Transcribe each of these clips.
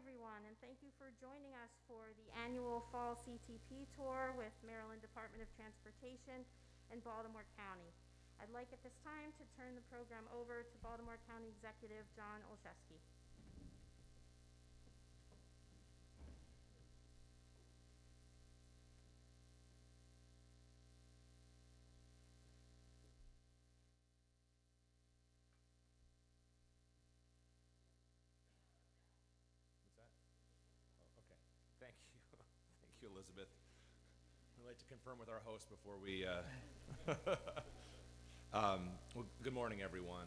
everyone, and thank you for joining us for the annual Fall CTP Tour with Maryland Department of Transportation and Baltimore County. I'd like at this time to turn the program over to Baltimore County Executive John Olszewski. Okay, thank you. Thank you, Elizabeth. I'd like to confirm with our host before we, well, good morning, everyone.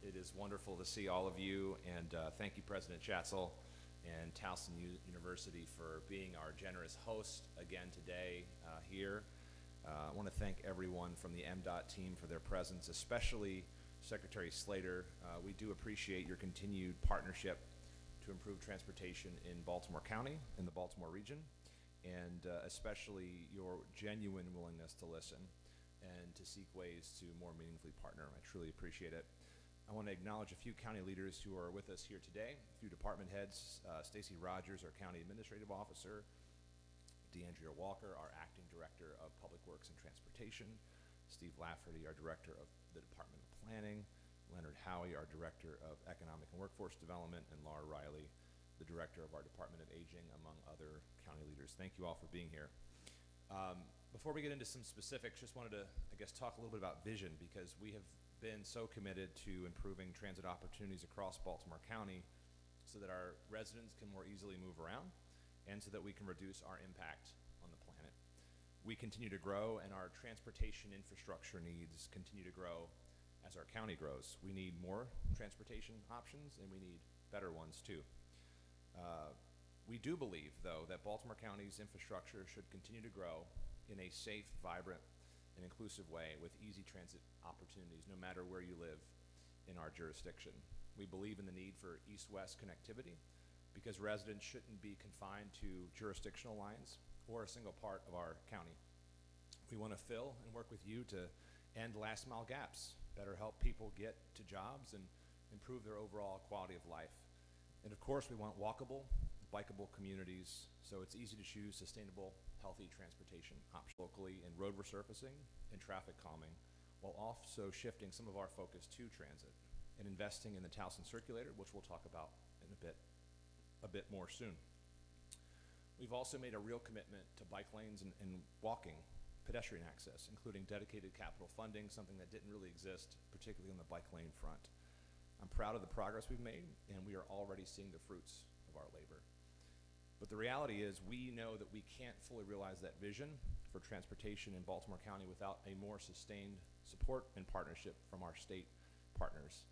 It is wonderful to see all of you, and thank you, President Schatzel and Towson University for being our generous host again today here. I want to thank everyone from the Mdot team for their presence, especially Secretary Slater. We do appreciate your continued partnership to improve transportation in Baltimore County, in the Baltimore region, and especially your genuine willingness to listen and to seek ways to more meaningfully partner. I truly appreciate it. I want to acknowledge a few county leaders who are with us here today, a few department heads, Stacy Rogers, our County Administrative Officer, DeAndrea Walker, our Acting Director of Public Works and Transportation, Steve Lafferty, our Director of the Department of Planning, Leonard Howie, our Director of Economic and Workforce Development, and Laura Riley, the Director of our Department of Aging, among other county leaders. Thank you all for being here. Before we get into some specifics, just wanted to, I guess, talk a little bit about vision, because we have been so committed to improving transit opportunities across Baltimore County so that our residents can more easily move around and so that we can reduce our impact on the planet. We continue to grow, and our transportation infrastructure needs continue to grow as our county grows. We need more transportation options, and we need better ones too. We do believe, though, that Baltimore County's infrastructure should continue to grow in a safe, vibrant, and inclusive way with easy transit opportunities no matter where you live in our jurisdiction. We believe in the need for east-west connectivity because residents shouldn't be confined to jurisdictional lines or a single part of our county. We want to fill and work with you to end last-mile gaps, better help people get to jobs, and improve their overall quality of life. And of course, we want walkable, bikeable communities, so it's easy to choose sustainable, healthy transportation options locally in road resurfacing and traffic calming, while also shifting some of our focus to transit and investing in the Towson Circulator, which we'll talk about in a bit more soon. We've also made a real commitment to bike lanes and walking, pedestrian access, including dedicated capital funding, something that didn't really exist, particularly on the bike lane front. I'm proud of the progress we've made, and we are already seeing the fruits of our labor. But the reality is we know that we can't fully realize that vision for transportation in Baltimore County without a more sustained support and partnership from our state partners.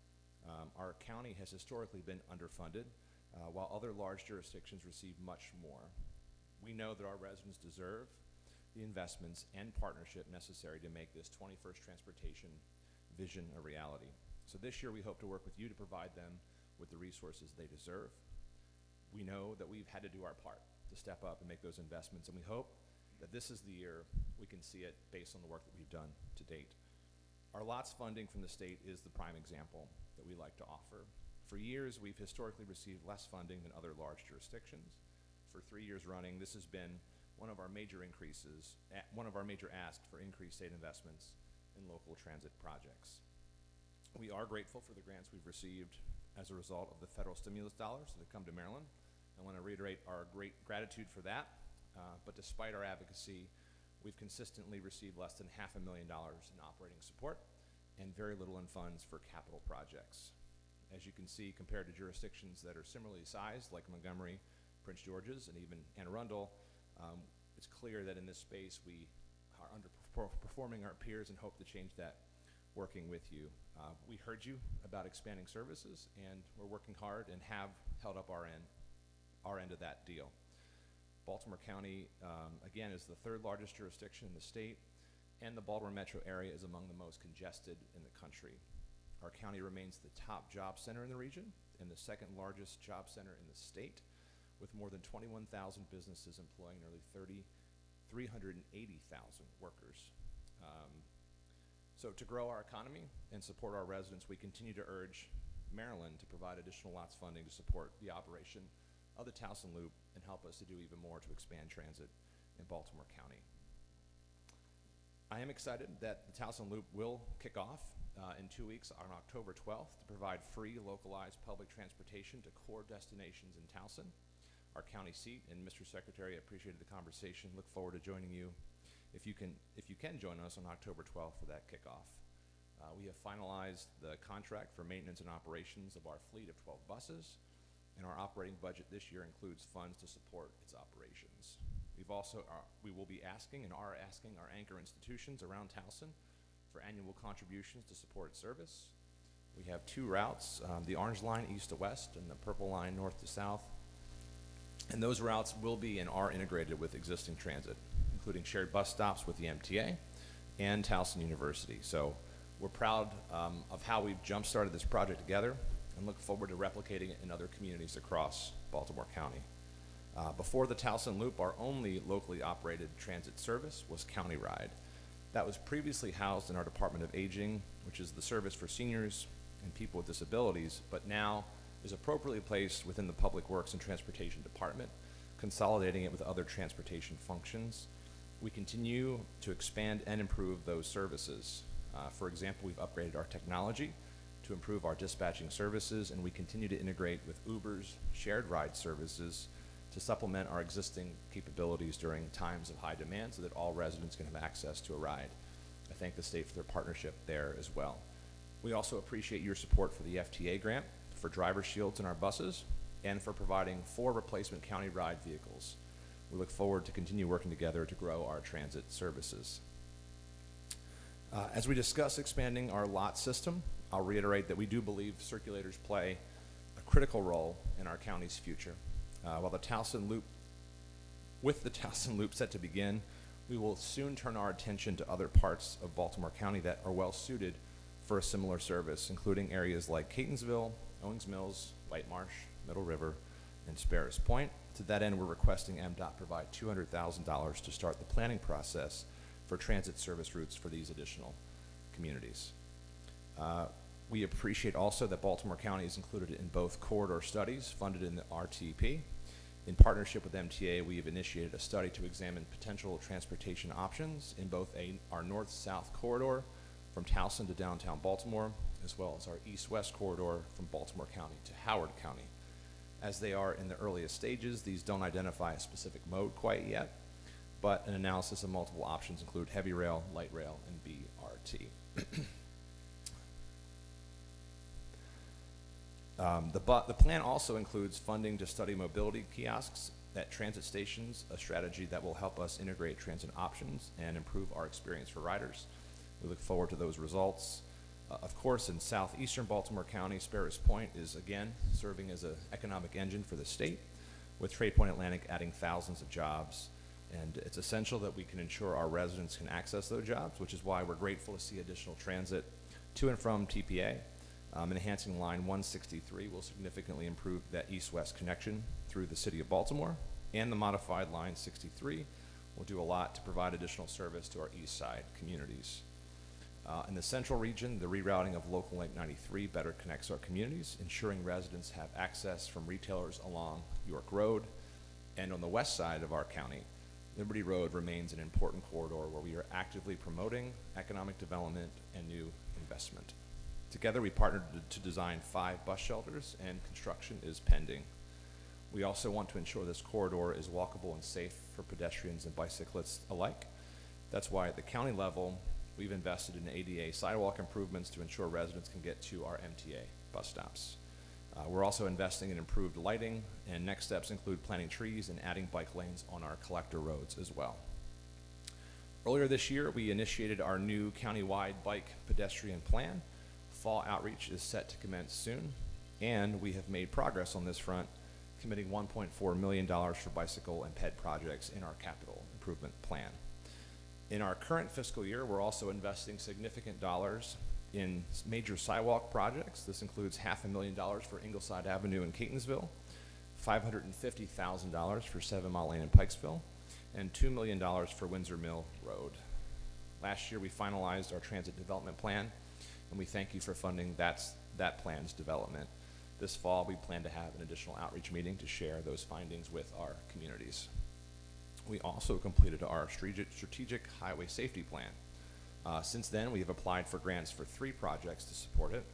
Our county has historically been underfunded, while other large jurisdictions receive much more. We know that our residents deserve the investments and partnership necessary to make this 21st transportation vision a reality. So this year we hope to work with you to provide them with the resources they deserve. We know that we've had to do our part to step up and make those investments, and we hope that this is the year we can see it based on the work that we've done to date. Our LOTS funding from the state is the prime example that we like to offer. For years, we've historically received less funding than other large jurisdictions. For 3 years running, this has been one of our major increases, one of our major asks for increased state investments in local transit projects. We are grateful for the grants we've received as a result of the federal stimulus dollars that have come to Maryland. I want to reiterate our great gratitude for that, but despite our advocacy, we've consistently received less than $500,000 in operating support and very little in funds for capital projects. As you can see, compared to jurisdictions that are similarly sized, like Montgomery, Prince George's, and even Anne Arundel, it's clear that in this space we are underperforming our peers and hope to change that working with you. We heard you about expanding services, and we're working hard and have held up our end of that deal. Baltimore County, again, is the third largest jurisdiction in the state, and the Baltimore metro area is among the most congested in the country. Our county remains the top job center in the region and the second largest job center in the state, with more than 21,000 businesses employing nearly 380,000 workers. So to grow our economy and support our residents, we continue to urge Maryland to provide additional LOTS funding to support the operation of the Towson Loop and help us to do even more to expand transit in Baltimore County. I am excited that the Towson Loop will kick off in 2 weeks on October 12th to provide free localized public transportation to core destinations in Towson, our county seat. And Mr. Secretary, I appreciated the conversation. Look forward to joining you if you can join us on October 12th for that kickoff. We have finalized the contract for maintenance and operations of our fleet of 12 buses, and our operating budget this year includes funds to support its operations. We will be asking and are asking our anchor institutions around Towson for annual contributions to support service. We have 2 routes, the orange line east to west and the purple line north to south. And those routes will be and are integrated with existing transit, including shared bus stops with the Mbta and Towson University. So we're proud of how we've jump-started this project together and look forward to replicating it in other communities across Baltimore County. Before the Towson Loop, our only locally operated transit service was County Ride. That was previously housed in our Department of Aging, which is the service for seniors and people with disabilities, but now is appropriately placed within the Public Works and Transportation Department, consolidating it with other transportation functions. We continue to expand and improve those services. For example, we've upgraded our technology to improve our dispatching services, and we continue to integrate with Uber's shared ride services to supplement our existing capabilities during times of high demand so that all residents can have access to a ride. I thank the state for their partnership there as well. We also appreciate your support for the FTA grant, for driver shields in our buses, and for providing 4 replacement county ride vehicles. We look forward to continue working together to grow our transit services. As we discuss expanding our lot system, I'll reiterate that we do believe circulators play a critical role in our county's future. With the Towson Loop set to begin, we will soon turn our attention to other parts of Baltimore County that are well suited for a similar service, including areas like Catonsville, Owings Mills, White Marsh, Middle River, and Sparrows Point. To that end, we're requesting Mdot provide $200,000 to start the planning process for transit service routes for these additional communities. We appreciate also that Baltimore County is included in both corridor studies funded in the RTP. In partnership with MTA, we have initiated a study to examine potential transportation options in both our north-south corridor from Towson to downtown Baltimore, as well as our east-west corridor from Baltimore County to Howard County. As they are in the earliest stages, these don't identify a specific mode quite yet, but an analysis of multiple options include heavy rail, light rail, and BRT. The plan also includes funding to study mobility kiosks at transit stations, a strategy that will help us integrate transit options and improve our experience for riders. We look forward to those results. Of course, in southeastern Baltimore County, Sparrows Point is again serving as an economic engine for the state, with Trade Point Atlantic adding thousands of jobs. And it's essential that we can ensure our residents can access those jobs, which is why we're grateful to see additional transit to and from TPA. Enhancing line 163 will significantly improve that east-west connection through the city of Baltimore, and the modified line 63 will do a lot to provide additional service to our east side communities. In the central region, the rerouting of Local Link 93 better connects our communities, ensuring residents have access from retailers along York Road. And on the west side of our county, Liberty Road remains an important corridor where we are actively promoting economic development and new investment. Together, we partnered to design 5 bus shelters, and construction is pending. We also want to ensure this corridor is walkable and safe for pedestrians and bicyclists alike. That's why at the county level, we've invested in ADA sidewalk improvements to ensure residents can get to our MTA bus stops. We're also investing in improved lighting, and next steps include planting trees and adding bike lanes on our collector roads as well. Earlier this year, we initiated our new countywide bike pedestrian plan. Fall outreach is set to commence soon, and we have made progress on this front, committing $1.4 million for bicycle and ped projects in our capital improvement plan. In our current fiscal year, we're also investing significant dollars in major sidewalk projects. This includes $500,000 for Ingleside Avenue in Catonsville, $550,000 for 7 Mile Lane in Pikesville, and $2 million for Windsor Mill Road. Last year, we finalized our transit development plan, and we thank you for funding that plan's development. This fall, we plan to have an additional outreach meeting to share those findings with our communities. We also completed our strategic highway safety plan. Since then, we have applied for grants for 3 projects to support it.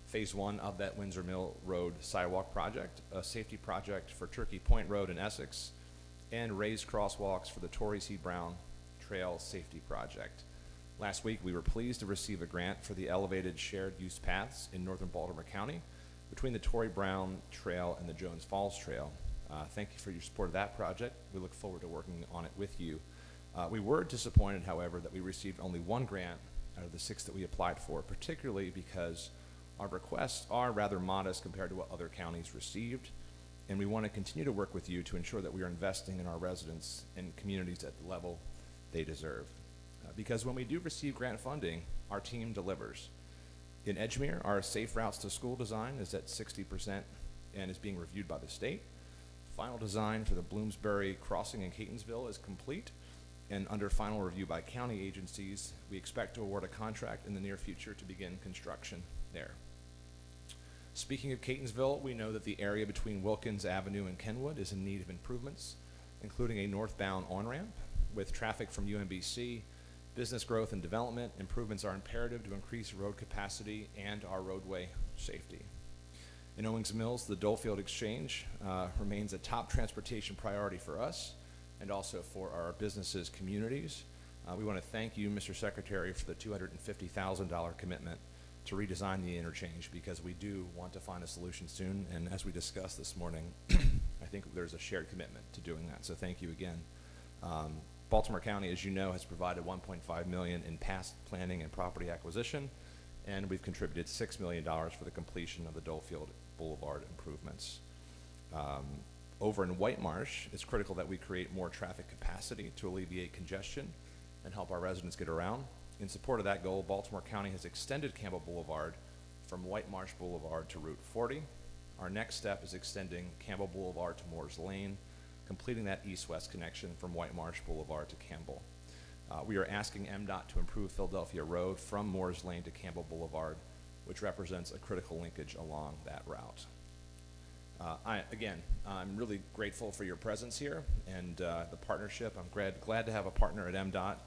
Phase 1 of that Windsor Mill Road sidewalk project, a safety project for Turkey Point Road in Essex, and raised crosswalks for the Torrey C. Brown Trail Safety Project. Last week, we were pleased to receive a grant for the elevated shared use paths in northern Baltimore County between the Torrey Brown Trail and the Jones Falls Trail. Thank you for your support of that project. We look forward to working on it with you. We were disappointed, however, that we received only 1 grant out of the 6 that we applied for, particularly because our requests are rather modest compared to what other counties received, and we want to continue to work with you to ensure that we are investing in our residents and communities at the level they deserve. Because when we do receive grant funding, our team delivers. In Edgemere, our safe routes to school design is at 60% and is being reviewed by the state. Final design for the Bloomsbury crossing in Catonsville is complete and under final review by county agencies. We expect to award a contract in the near future to begin construction there. Speaking of Catonsville, we know that the area between Wilkins Avenue and Kenwood is in need of improvements, including a northbound on-ramp. With traffic from UMBC, business growth and development, improvements are imperative to increase road capacity and our roadway safety. In Owings Mills, the Dolefield Exchange remains a top transportation priority for us and also for our businesses' communities. We want to thank you, Mr. Secretary, for the $250,000 commitment to redesign the interchange, because we do want to find a solution soon, and as we discussed this morning, I think there's a shared commitment to doing that, so thank you again. Baltimore County, as you know, has provided $1.5 million in past planning and property acquisition, and we've contributed $6 million for the completion of the Dolefield Boulevard improvements. Over in White Marsh, it's critical that we create more traffic capacity to alleviate congestion and help our residents get around. In support of that goal, Baltimore County has extended Campbell Boulevard from White Marsh Boulevard to Route 40. Our next step is extending Campbell Boulevard to Moores Lane, completing that east-west connection from White Marsh Boulevard to Campbell. We are asking Mdot to improve Philadelphia Road from Moores Lane to Campbell Boulevard, which represents a critical linkage along that route. I'm really grateful for your presence here and the partnership. I'm glad to have a partner at Mdot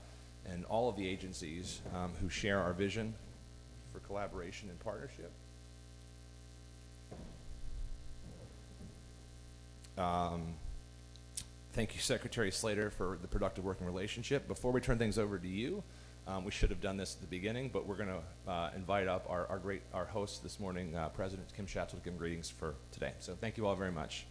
and all of the agencies who share our vision for collaboration and partnership. Thank you, Secretary Slater, for the productive working relationship. Before we turn things over to you, we should have done this at the beginning, but we're going to invite up our host this morning, President Kim Schatzel, to give greetings for today. So thank you all very much.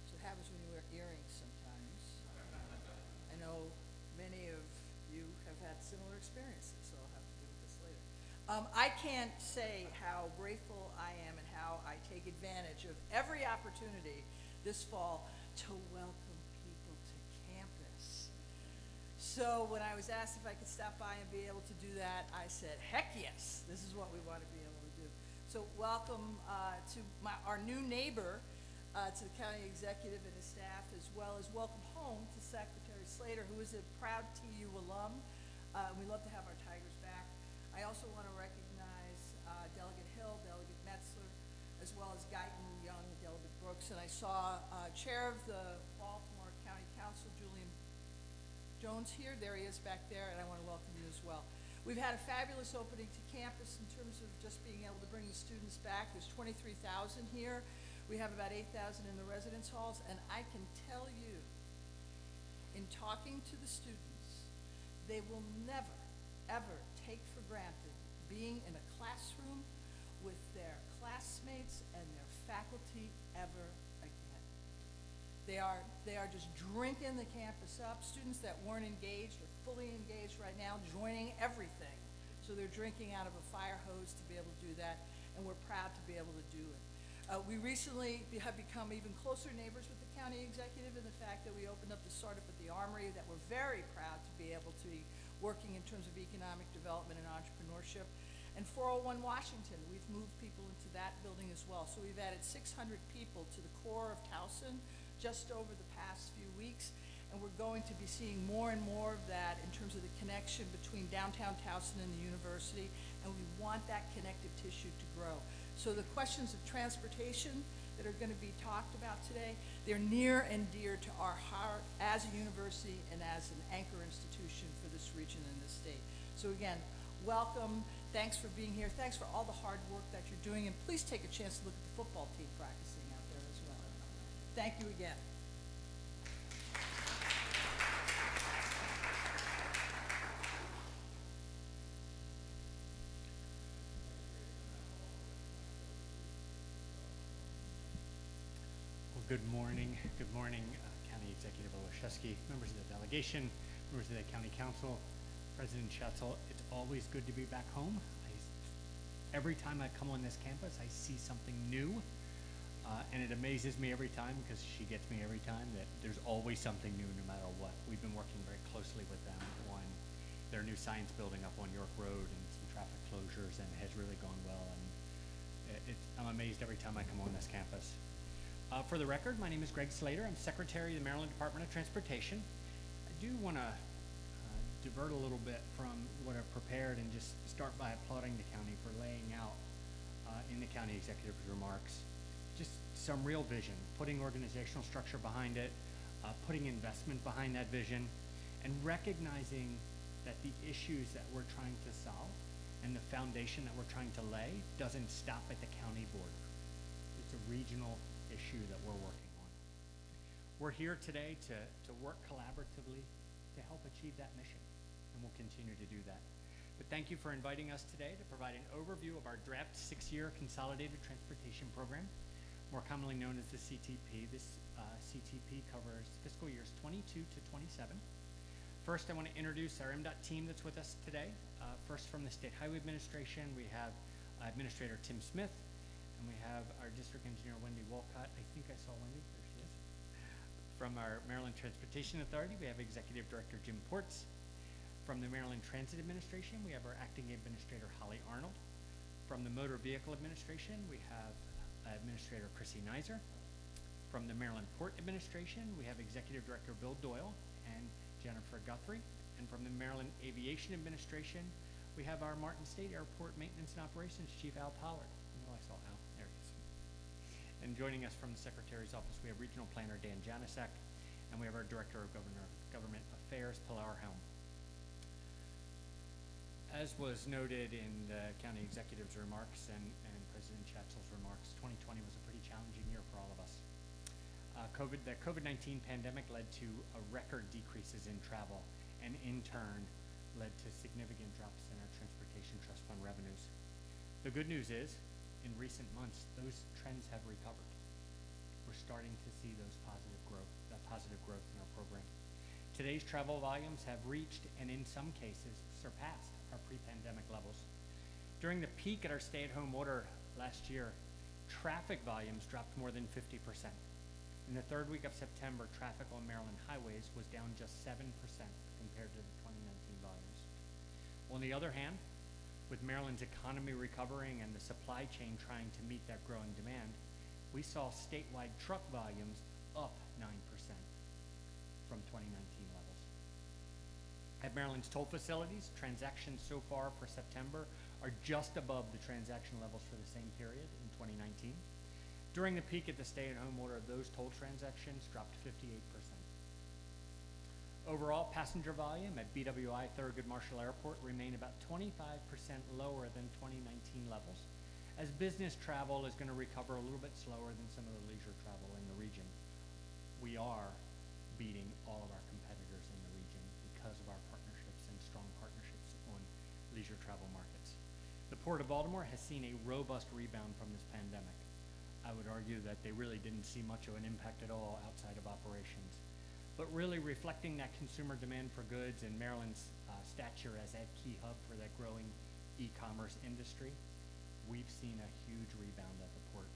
So it happens when you wear earrings sometimes. I know many of you have had similar experiences, so I'll have to deal with this later. I can't say how grateful I am and how I take advantage of every opportunity this fall to welcome people to campus. So when I was asked if I could stop by and be able to do that, I said, heck yes, this is what we want to be able to do. So welcome to our new neighbor, to the county executive and his staff, as well as welcome home to Secretary Slater, who is a proud TU alum. We love to have our Tigers back. I also want to recognize Delegate Hill, Delegate Metzler, as well as Guyton Young, Delegate Brooks, and I saw Chair of the Baltimore County Council, Julian Jones here. There he is back there, and I want to welcome you as well. We've had a fabulous opening to campus in terms of just being able to bring the students back. There's 23,000 here. We have about 8,000 in the residence halls, and I can tell you, in talking to the students, they will never, ever take for granted being in a classroom with their classmates and their faculty ever again. They are just drinking the campus up. Students that weren't engaged are fully engaged right now, joining everything. So they're drinking out of a fire hose to be able to do that, and we're proud to be able to do it. We recently have become even closer neighbors with the county executive in the fact that we opened up the startup at the Armory, that we're very proud to be able to be working in terms of economic development and entrepreneurship. And 401 Washington, we've moved people into that building as well. So we've added 600 people to the core of Towson just over the past few weeks. and we're going to be seeing more and more of that in terms of the connection between downtown Towson and the university, and we want that connective tissue to grow. So the questions of transportation that are going to be talked about today, they're near and dear to our heart as a university and as an anchor institution for this region and this state. So again, welcome, thanks for being here, thanks for all the hard work that you're doing, and please take a chance to look at the football team practicing out there as well. Thank you again. Good morning, County Executive Olszewski, members of the delegation, members of the County Council, President Schatzel. It's always good to be back home. Every time I come on this campus, I see something new, and it amazes me every time, because she gets me every time, that there's always something new no matter what. We've been working very closely with them on their new science building up on York Road and some traffic closures, and it has really gone well, and I'm amazed every time I come on this campus. For the record, my name is Greg Slater. I'm Secretary of the Maryland Department of Transportation. I do want to divert a little bit from what I've prepared and just start by applauding the county for laying out in the county executive's remarks just some real vision, putting organizational structure behind it, putting investment behind that vision, and recognizing that the issues that we're trying to solve and the foundation that we're trying to lay doesn't stop at the county border. It's a regional issue that we're working on. We're here today to work collaboratively to help achieve that mission, and we'll continue to do that. But thank you for inviting us today to provide an overview of our draft 6-year Consolidated Transportation Program, more commonly known as the CTP. This CTP covers fiscal years 22 to 27. First, I want to introduce our Mdot team that's with us today. First, from the State Highway Administration, we have Administrator Tim Smith, and we have our District Engineer, Wendy Wolcott. I think I saw Wendy. There she is. From our Maryland Transportation Authority, we have Executive Director Jim Ports. From the Maryland Transit Administration, we have our Acting Administrator, Holly Arnold. From the Motor Vehicle Administration, we have Administrator Chrissy Nizer. From the Maryland Port Administration, we have Executive Director Bill Doyle and Jennifer Guthrie. And from the Maryland Aviation Administration, we have our Martin State Airport Maintenance and Operations Chief Al Pollard. I saw Al, there he is. And joining us from the Secretary's Office, we have Regional Planner Dan Janasek, and we have our Director of Government Affairs, Pilar Helm. As was noted in the County Executive's remarks and President Schatzel's remarks, 2020 was a pretty challenging year for all of us. The COVID-19 pandemic led to record decreases in travel, and in turn led to significant drops in our Transportation Trust Fund revenues. The good news is, in recent months, those trends have recovered. We're starting to see that positive growth in our program. Today's travel volumes have reached, and in some cases, surpassed our pre-pandemic levels. During the peak at our stay-at-home order last year, traffic volumes dropped more than 50%. In the third week of September, traffic on Maryland highways was down just 7% compared to the 2019 volumes. On the other hand, with Maryland's economy recovering and the supply chain trying to meet that growing demand, we saw statewide truck volumes up 9% from 2019 levels. At Maryland's toll facilities, transactions so far for September are just above the transaction levels for the same period in 2019. During the peak at the stay-at-home order, those toll transactions dropped 58%. Overall, passenger volume at BWI Thurgood Marshall Airport remained about 25% lower than 2019 levels, as business travel is going to recover a little bit slower than some of the leisure travel in the region. We are beating all of our competitors in the region because of our partnerships and strong partnerships on leisure travel markets. The Port of Baltimore has seen a robust rebound from this pandemic. I would argue that they really didn't see much of an impact at all outside of operations. But really reflecting that consumer demand for goods and Maryland's stature as a key hub for that growing e-commerce industry, we've seen a huge rebound at the port.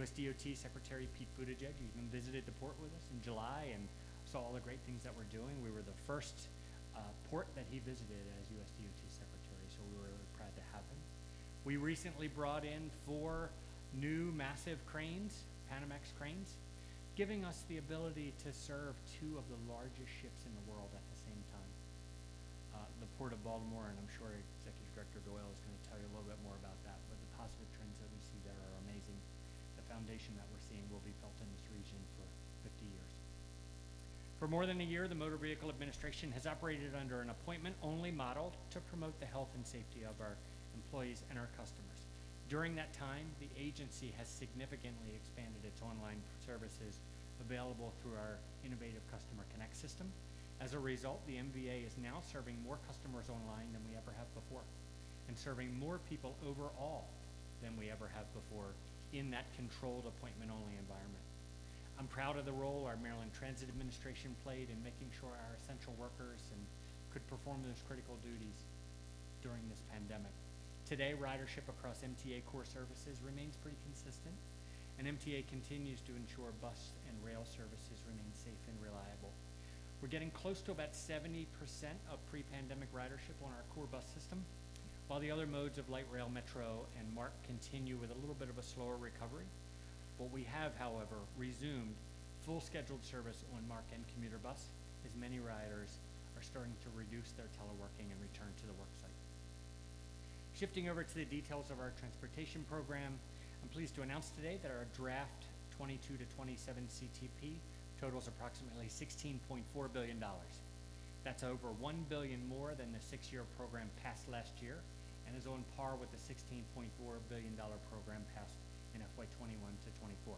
US DOT Secretary Pete Buttigieg even visited the port with us in July and saw all the great things that we're doing. We were the first port that he visited as US DOT Secretary, so we were really proud to have him. We recently brought in 4 new massive cranes, Panamax cranes, giving us the ability to serve two of the largest ships in the world at the same time. The Port of Baltimore, and I'm sure Executive Director Doyle is going to tell you a little bit more about that, but the positive trends that we see there are amazing. The foundation that we're seeing will be felt in this region for 50 years. For more than a year, the Motor Vehicle Administration has operated under an appointment-only model to promote the health and safety of our employees and our customers. During that time, the agency has significantly expanded its online services available through our innovative Customer Connect system. As a result, the MVA is now serving more customers online than we ever have before, and serving more people overall than we ever have before in that controlled appointment-only environment. I'm proud of the role our Maryland Transit Administration played in making sure our essential workers could perform those critical duties during this pandemic. Today, ridership across MTA core services remains pretty consistent, and MTA continues to ensure bus and rail services remain safe and reliable. We're getting close to about 70% of pre-pandemic ridership on our core bus system, while the other modes of light rail, metro, and MARC continue with a little bit of a slower recovery. But we have, however, resumed full scheduled service on MARC and commuter bus, as many riders are starting to reduce their teleworking and return to the work site. Shifting over to the details of our transportation program, I'm pleased to announce today that our draft 22 to 27 CTP totals approximately $16.4 billion. That's over $1 billion more than the 6-year program passed last year, and is on par with the $16.4 billion program passed in FY 21 to 24.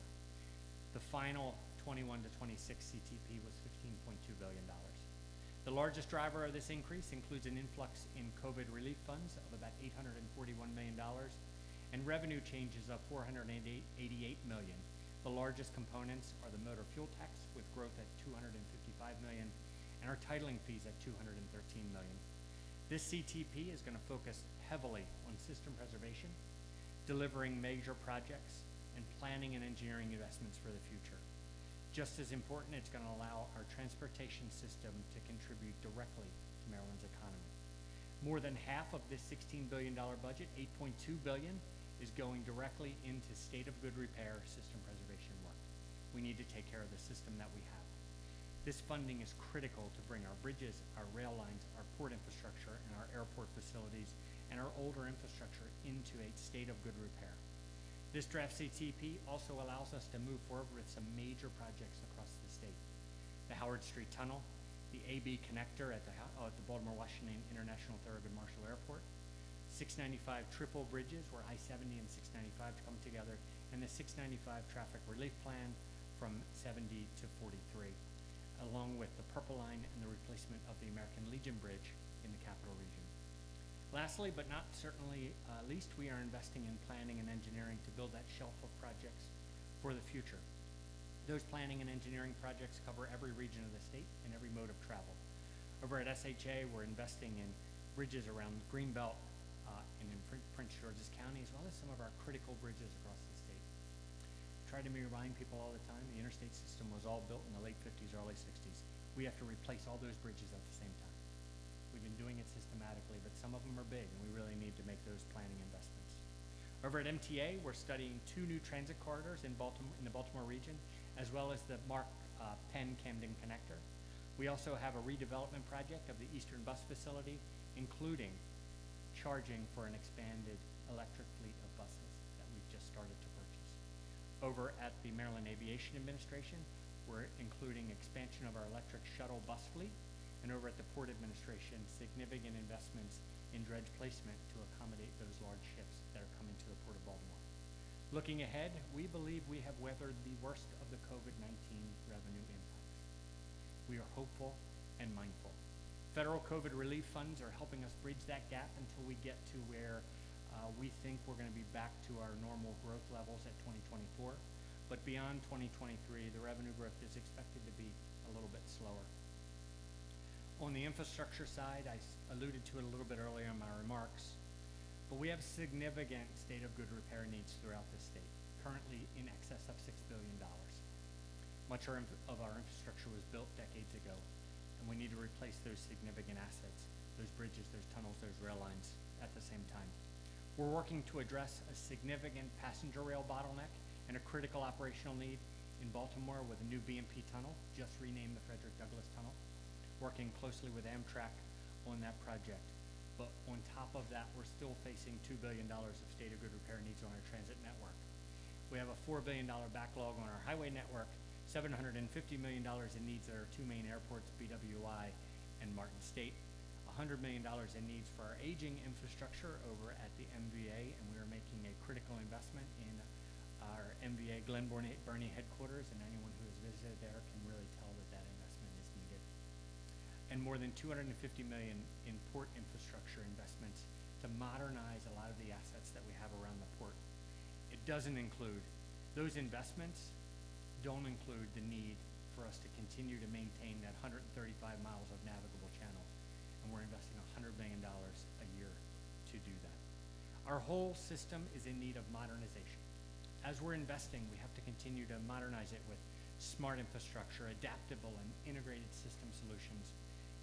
The final 21 to 26 CTP was $15.2 billion. The largest driver of this increase includes an influx in COVID relief funds of about $841 million, and revenue changes of $488 million. The largest components are the motor fuel tax, with growth at $255 million, and our titling fees at $213 million. This CTP is going to focus heavily on system preservation, delivering major projects, and planning and engineering investments for the future. Just as important, it's going to allow our transportation system to contribute directly to Maryland's economy. More than half of this $16 billion budget, $8.2 billion, is going directly into state of good repair system preservation work. We need to take care of the system that we have. This funding is critical to bring our bridges, our rail lines, our port infrastructure, and our airport facilities, and our older infrastructure into a state of good repair. This draft CTP also allows us to move forward with some major projects across the state. The Howard Street Tunnel, the AB connector at the Baltimore-Washington International Thurgood Marshall Airport, 695 triple bridges where I-70 and 695 come together, and the 695 traffic relief plan from 70 to 43, along with the Purple Line and the replacement of the American Legion Bridge in the Capital Region. Lastly, but not certainly least, we are investing in planning and engineering to build that shelf of projects for the future. Those planning and engineering projects cover every region of the state and every mode of travel. Over at SHA, we're investing in bridges around Greenbelt and in Prince George's County, as well as some of our critical bridges across the state. Try to remind people all the time, the interstate system was all built in the late 50s, early 60s. We have to replace all those bridges at the same time. We've been doing it systematically, but some of them are big, and we really need to make those planning investments. Over at MTA, we're studying 2 new transit corridors in the Baltimore region, as well as the MARC Penn-Camden connector. We also have a redevelopment project of the Eastern Bus Facility, including charging for an expanded electric fleet of buses that we've just started to purchase. Over at the Maryland Aviation Administration, we're including expansion of our electric shuttle bus fleet, and over at the Port Administration, significant investments in dredge placement to accommodate those large ships that are coming to the Port of Baltimore. Looking ahead, we believe we have weathered the worst of the COVID-19 revenue impacts. We are hopeful and mindful. Federal COVID relief funds are helping us bridge that gap until we get to where we think we're going to be back to our normal growth levels at 2024. But beyond 2023, the revenue growth is expected to be a little bit slower. On the infrastructure side, I alluded to it a little bit earlier in my remarks, but we have significant state of good repair needs throughout the state, currently in excess of $6 billion. Much of our infrastructure was built decades ago, and we need to replace those significant assets, those bridges, those tunnels, those rail lines at the same time. We're working to address a significant passenger rail bottleneck and a critical operational need in Baltimore with a new BMP tunnel, just renamed the Frederick Douglass Tunnel, working closely with Amtrak on that project. But on top of that, we're still facing $2 billion of state of good repair needs on our transit network. We have a $4 billion backlog on our highway network, $750 million in needs at our two main airports, BWI and Martin State, $100 million in needs for our aging infrastructure over at the Mbta, and we are making a critical investment in our Mbta Glen Burnie headquarters, and anyone who has visited there can really tell that that investment is needed. And more than $250 million in port infrastructure investments to modernize a lot of the assets that we have around the port. It doesn't include, those investments don't include the need for us to continue to maintain that 135 miles of navigable channel, and we're investing $100 million a year to do that. Our whole system is in need of modernization. As we're investing, we have to continue to modernize it with smart infrastructure, adaptable and integrated system solutions,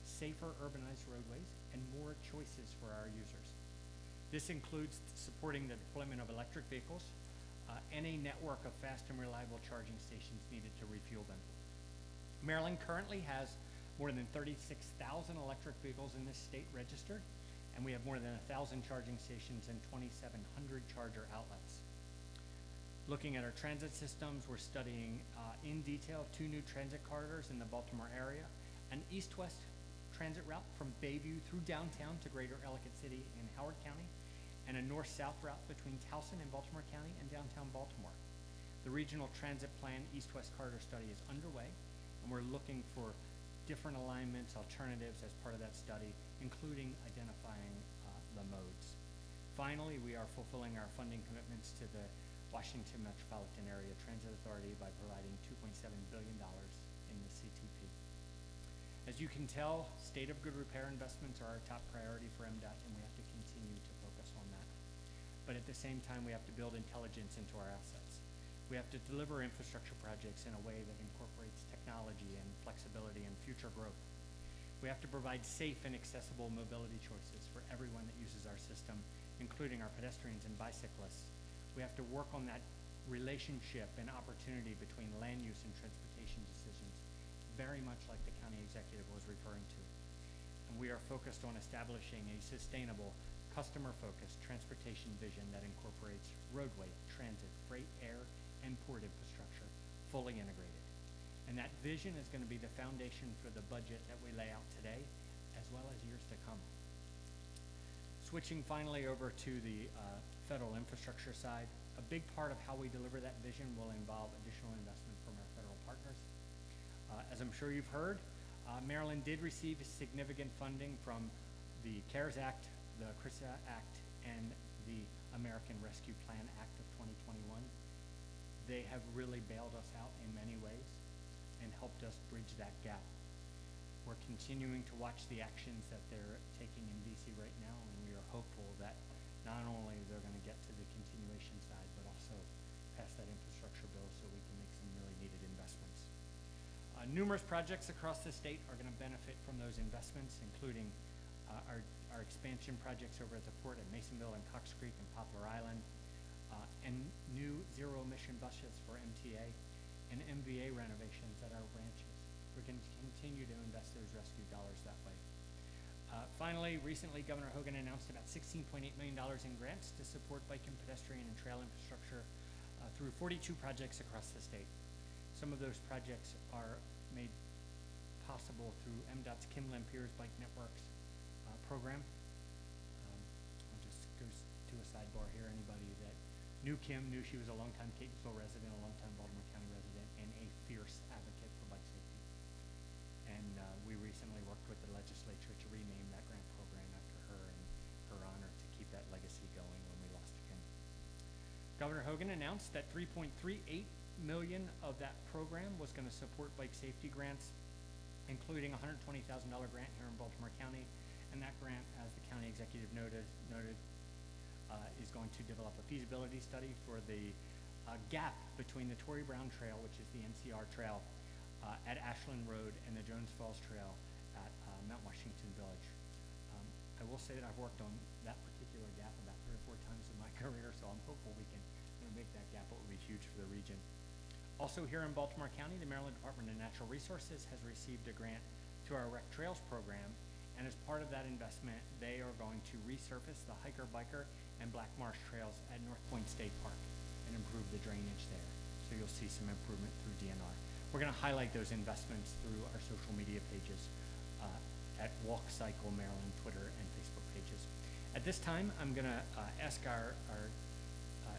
safer urbanized roadways, and more choices for our users. This includes supporting the deployment of electric vehicles and a network of fast and reliable charging stations needed to refuel them. Maryland currently has more than 36,000 electric vehicles in this state registered, and we have more than 1,000 charging stations and 2,700 charger outlets. Looking at our transit systems, we're studying in detail 2 new transit corridors in the Baltimore area, an east-west transit route from Bayview through downtown to Greater Ellicott City in Howard County, and a north-south route between Towson and Baltimore County and downtown Baltimore. The Regional Transit Plan East-West Corridor Study is underway, and we're looking for different alignments, alternatives as part of that study, including identifying the modes. Finally, we are fulfilling our funding commitments to the Washington Metropolitan Area Transit Authority by providing $2.7 billion in the CTP. As you can tell, state of good repair investments are our top priority for Mdot, and we have to continue to focus on that. But at the same time, we have to build intelligence into our assets. We have to deliver infrastructure projects in a way that incorporates technology and flexibility and future growth. We have to provide safe and accessible mobility choices for everyone that uses our system, including our pedestrians and bicyclists. We have to work on that relationship and opportunity between land use and transportation decisions, very much like the county executive was referring to. And we are focused on establishing a sustainable, customer-focused transportation vision that incorporates roadway, transit, freight, air, and port infrastructure, fully integrated. And that vision is going to be the foundation for the budget that we lay out today, as well as years to come. Switching finally over to the federal infrastructure side, a big part of how we deliver that vision will involve additional investment from our federal partners. As I'm sure you've heard, Maryland did receive significant funding from the CARES Act, the CRISA Act, and the American Rescue Plan Act of 2021. They have really bailed us out in many ways and helped us bridge that gap. We're continuing to watch the actions that they're taking in DC right now, and we are hopeful that not only they're going to get to the continuation side, but also pass that infrastructure bill so we can make some really needed investments. Numerous projects across the state are going to benefit from those investments, including our expansion projects over at the port at Masonville and Cox Creek and Poplar Island, and new zero-emission buses for MTA, and MVA renovations at our branches. We're going to continue to invest those rescue dollars that way. Finally, recently, Governor Hogan announced about $16.8 million in grants to support bike and pedestrian and trail infrastructure through 42 projects across the state. Some of those projects are made possible through Mdot's Kim Lampiers Bike Networks program. I'll just go to a sidebar here. Anybody that knew Kim knew she was a longtime Catonsville resident, a longtime Baltimore County resident, and a fierce advocate for bike safety. And we recently worked with the legislature to rename that grant program after her in her honor to keep that legacy going when we lost Kim. Governor Hogan announced that $3.38 million of that program was going to support bike safety grants, including a $120,000 grant here in Baltimore County. And that grant, as the county executive noted, is going to develop a feasibility study for the gap between the Torrey Brown Trail, which is the NCR trail, at Ashland Road, and the Jones Falls Trail at Mount Washington Village. I will say that I've worked on that particular gap about 3 or 4 times in my career, so I'm hopeful we can make that gap. It would be huge for the region. Also here in Baltimore County, the Maryland Department of Natural Resources has received a grant to our Rec Trails program, and as part of that investment, they are going to resurface the hiker, biker, and Black Marsh trails at North Point State Park and improve the drainage there. So you'll see some improvement through DNR. We're gonna highlight those investments through our social media pages at Walk Cycle Maryland, Twitter, and Facebook pages. At this time, I'm gonna ask our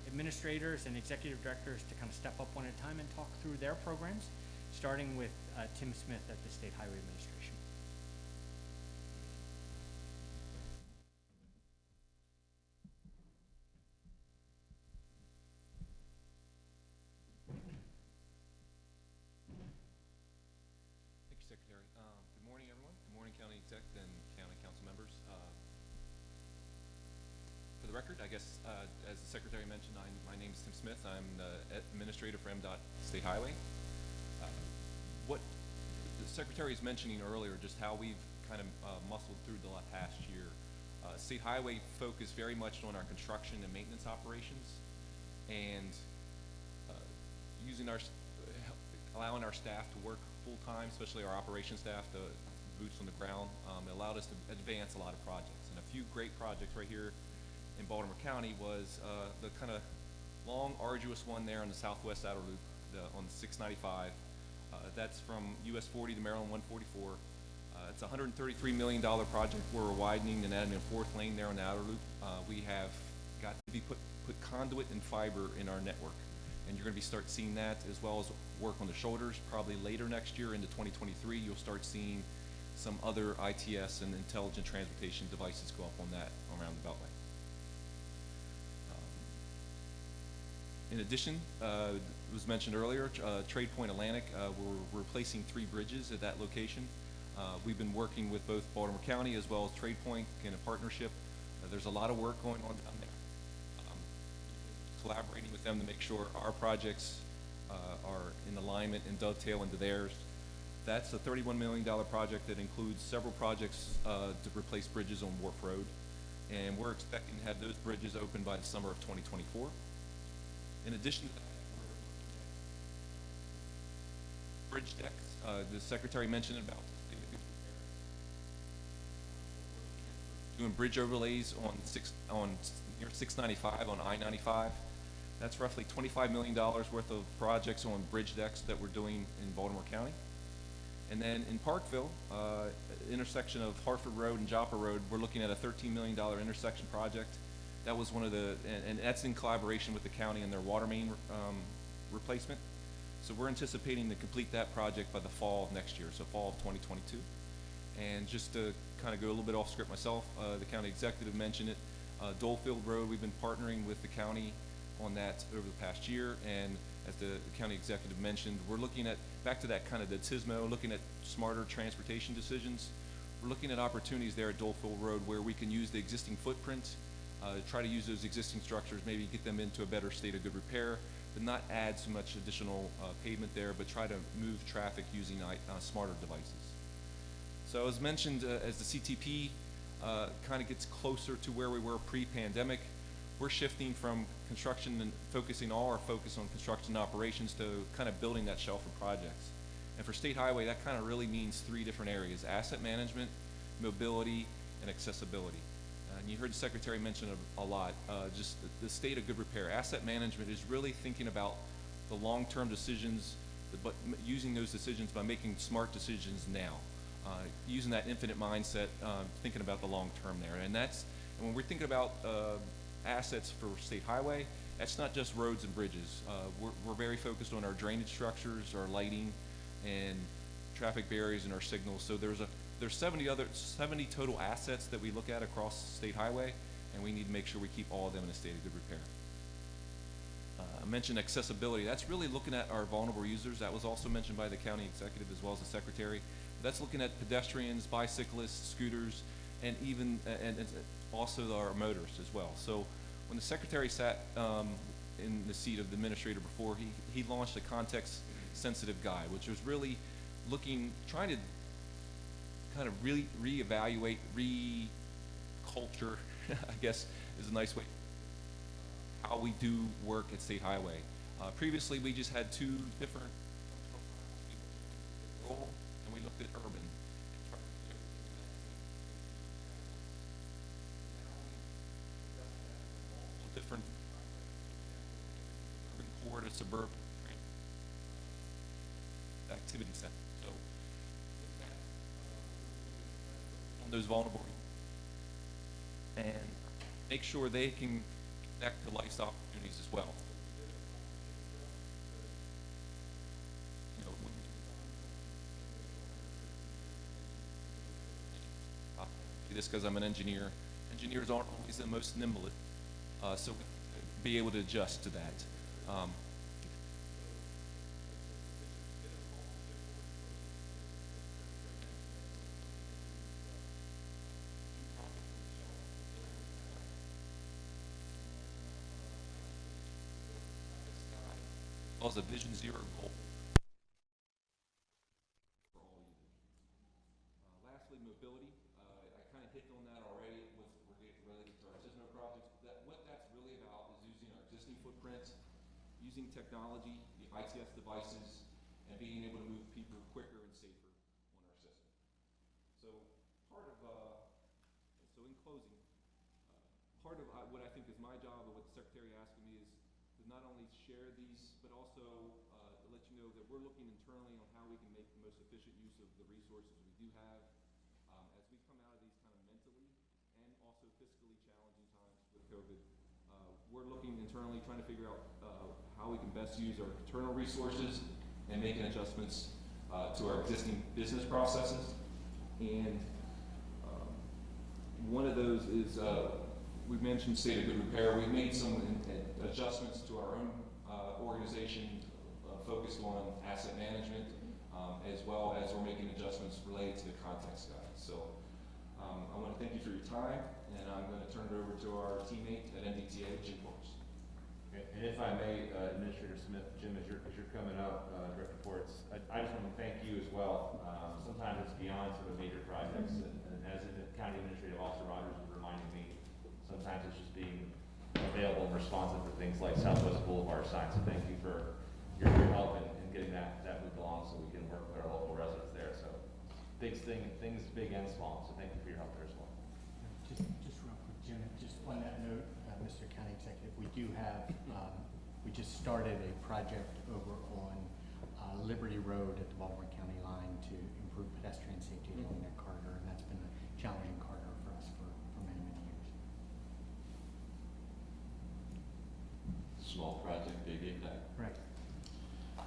administrators and executive directors to kind of step up one at a time and talk through their programs, starting with Tim Smith at the State Highway Administration. Thank you, Secretary. Good morning, everyone. Good morning, County Exec and County Council members. For the record, I guess, as the Secretary mentioned, my name is Tim Smith. I'm the Administrator for Mdot State Highway. What the Secretary is mentioning earlier, just how we've kind of muscled through the past year. State Highway focused very much on our construction and maintenance operations, and allowing our staff to work full-time, especially our operations staff, the boots on the ground. It allowed us to advance a lot of projects, and a few great projects right here in Baltimore County was the kind of long, arduous one there on the southwest outer loop on the 695. That's from US 40 to Maryland 144. It's a $133 million project where we're widening and adding a fourth lane there on the outer loop. We have got to be put conduit and fiber in our network, and you're going to start seeing that, as well as work on the shoulders. Probably later next year into 2023, you'll start seeing some other ITS and intelligent transportation devices go up on that around the Beltway. In addition, it was mentioned earlier, Trade Point Atlantic, we're replacing 3 bridges at that location. We've been working with both Baltimore County as well as Trade Point in a partnership. There's a lot of work going on down there. Collaborating with them to make sure our projects are in alignment and dovetail into theirs. That's a $31 million project that includes several projects to replace bridges on Wharf Road. And we're expecting to have those bridges open by the summer of 2024. In addition to that, bridge decks, the Secretary mentioned about doing bridge overlays on near 695 on I-95. That's roughly $25 million worth of projects on bridge decks that we're doing in Baltimore County. And then in Parkville, intersection of Hartford Road and Joppa Road, we're looking at a $13 million intersection project. That was one of the, and that's in collaboration with the county and their water main replacement. So we're anticipating to complete that project by the fall of next year, so fall of 2022. And just to kind of go a little bit off script myself, the county executive mentioned it. Dole Road, we've been partnering with the county on that over the past year, and as the county executive mentioned, we're looking at, back to that kind of the TISMO, looking at smarter transportation decisions. We're looking at opportunities there at Dole Road where we can use the existing footprint, try to use those existing structures, maybe get them into a better state of good repair, but not add so much additional pavement there, but try to move traffic using smarter devices. So as mentioned, as the CTP kind of gets closer to where we were pre-pandemic, we're shifting from construction and focusing all our focus on construction operations to kind of building that shelf of projects. And for State Highway, that kind of really means 3 different areas: asset management, mobility, and accessibility. And you heard the Secretary mention a lot, just the state of good repair. Asset management is really thinking about the long-term decisions, but using those decisions by making smart decisions now. Using that infinite mindset, thinking about the long term there. And when we're thinking about assets for State Highway, that's not just roads and bridges. We're very focused on our drainage structures, our lighting, and traffic barriers and our signals. So there's 70 total assets that we look at across State Highway, and we need to make sure we keep all of them in a state of good repair. I mentioned accessibility. That's really looking at our vulnerable users. That was also mentioned by the county executive as well as the secretary. That's looking at pedestrians, bicyclists, scooters, and even and also our motorists as well. So when the secretary sat in the seat of the administrator before, he launched a context-sensitive guide, which was really trying to kind of really reevaluate, culture, I guess is a nice way, how we do work at State Highway. Previously, we just had two different rural, and we looked at urban. Different urban core to suburban activity center. So on those vulnerable and make sure they can connect to lifestyle opportunities as well. You know, I'll say this because I'm an engineer. Engineers aren't always the most nimble, so be able to adjust to that. As a Vision Zero goal. Lastly, mobility. I kind of hit on that already with related to our Cisno projects. What that's really about is using our existing footprint, using technology, the ITS devices, and being able to move people quicker and safer on our system. So in closing, part of what I think is my job and what the Secretary asked me is to not only share these, but also to let you know that we're looking internally on how we can make the most efficient use of the resources we do have as we come out of these kind of mentally and also fiscally challenging times with COVID. We're looking internally, trying to figure out how we can best use our internal resources and making adjustments to our existing business processes. And one of those is we mentioned State of Good Repair. We've made some adjustments to our own organization focused on asset management, as well as we're making adjustments related to the context guide. So I want to thank you for your time, and I'm going to turn it over to our teammate at Mbta, Jim Forrest. And if I may, Administrator Smith, Jim, as you're coming up, direct reports, I just want to thank you as well. Sometimes it's beyond sort of major projects, and as the County Administrative Officer Rogers was reminding me, sometimes it's just being available and responsive for things like Southwest Boulevard signs. So thank you for your help in getting that moved along so we can work with our local residents there. So things big and small. So thank you for your help there as well. Just real quick, Jim, just on that note, Mr. County Executive, we do have, we just started a project over on Liberty Road at the Baltimore County line to improve pedestrian safety along that corridor, and that's been a challenging corridor for us for many, many years. Small project, big impact. Right.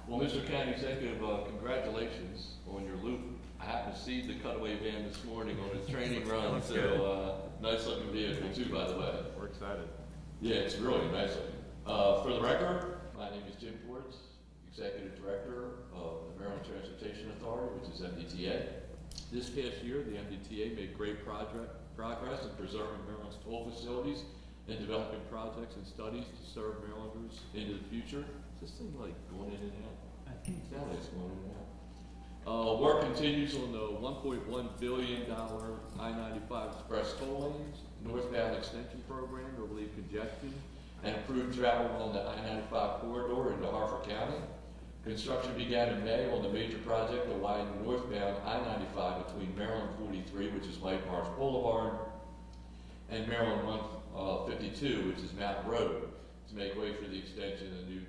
Well, Mr. County Executive, congratulations on your loop. I happened to see the cutaway van this morning on a training run, so nice looking vehicle too, by the way. We're excited. Yeah, it's really nice looking. For the record, my name is Jim Ford, Executive Director of the Maryland Transportation Authority, which is Mdta. This past year, the Mdta made great progress in preserving Maryland's toll facilities and developing projects and studies to serve Marylanders into the future. Is this thing like going in and out? I think It sounds like it's going in and out. Work continues on the $1.1 billion I-95 express toll lanes, northbound extension program to relieve congestion and improve travel on the I-95 corridor into Harford County. Construction began in May on the major project to widen northbound I-95 between Maryland 43, which is White Marsh Boulevard, and Maryland 152, which is Mountain Road, to make way for the extension of the new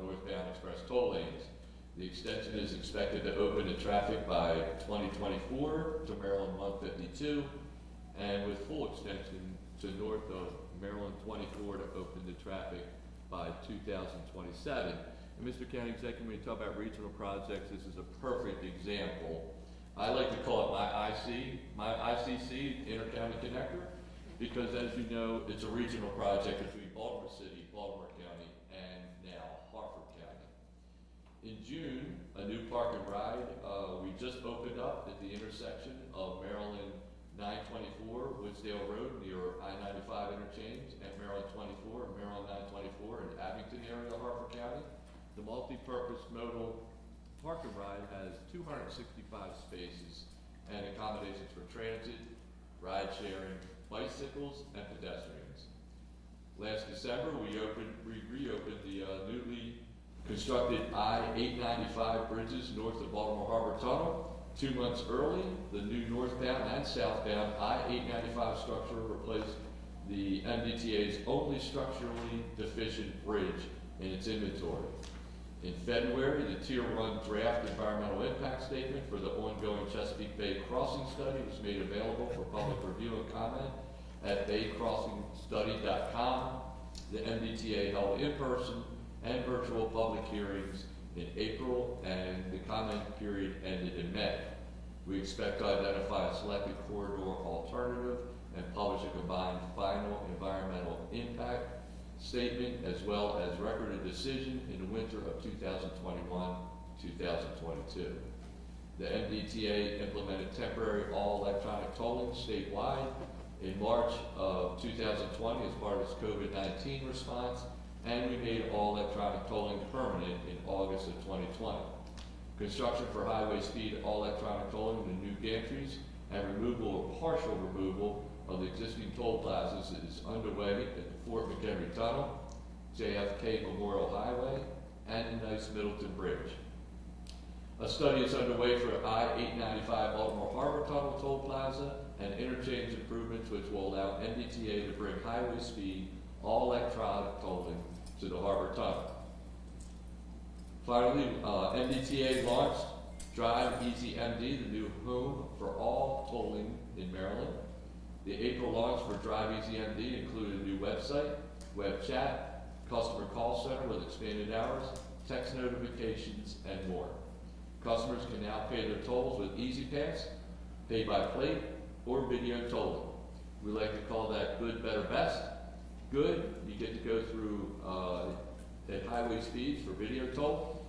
northbound express toll lanes. The extension is expected to open to traffic by 2024 to Maryland 152, and with full extension to north of Maryland 24 to open to traffic by 2027. And Mr. County Executive, when you talk about regional projects, this is a perfect example. I like to call it my ICC, Inter-County Connector, because as you know, it's a regional project between Baltimore City, Baltimore County, and now Harford County. In June, a new park and ride, we just opened up at the intersection of Maryland 924, Woodsdale Road near I-95 interchange, and Maryland 24 and Maryland 924 in Abington area of Harford County. The multi-purpose modal park and ride has 265 spaces and accommodations for transit, ride sharing, bicycles, and pedestrians. Last December, we reopened the newly constructed I-895 bridges north of Baltimore Harbor Tunnel. 2 months early, the new northbound and southbound I-895 structure replaced the MDTA's only structurally deficient bridge in its inventory. In February, the Tier 1 draft environmental impact statement for the ongoing Chesapeake Bay Crossing study was made available for public review and comment at baycrossingstudy.com. The MDTA held in-person and virtual public hearings in April, and the comment period ended in May. We expect to identify a selected corridor alternative and publish a combined final environmental impact statement as well as record a decision in the winter of 2021-2022. The MDTA implemented temporary all-electronic tolling statewide in March of 2020 as part of its COVID-19 response, and we made all-electronic tolling permanent in August of 2020. Construction for highway speed all-electronic tolling in the new gantries and removal or partial removal of the existing toll plazas is underway at the Fort McHenry Tunnel, JFK Memorial Highway, and the Nice Middleton Bridge. A study is underway for I-895 Baltimore Harbor Tunnel Toll Plaza and interchange improvements which will allow MDTA to bring highway speed all-electronic tolling to the Harbor Tunnel. Finally, MDTA launched Drive Easy MD, the new home for all tolling in Maryland. The April launch for Drive Easy MD included a new website, web chat, customer call center with expanded hours, text notifications, and more. Customers can now pay their tolls with EasyPass, pay by plate, or video tolling. We like to call that good, better, best. Good, you get to go through at highway speeds for video toll.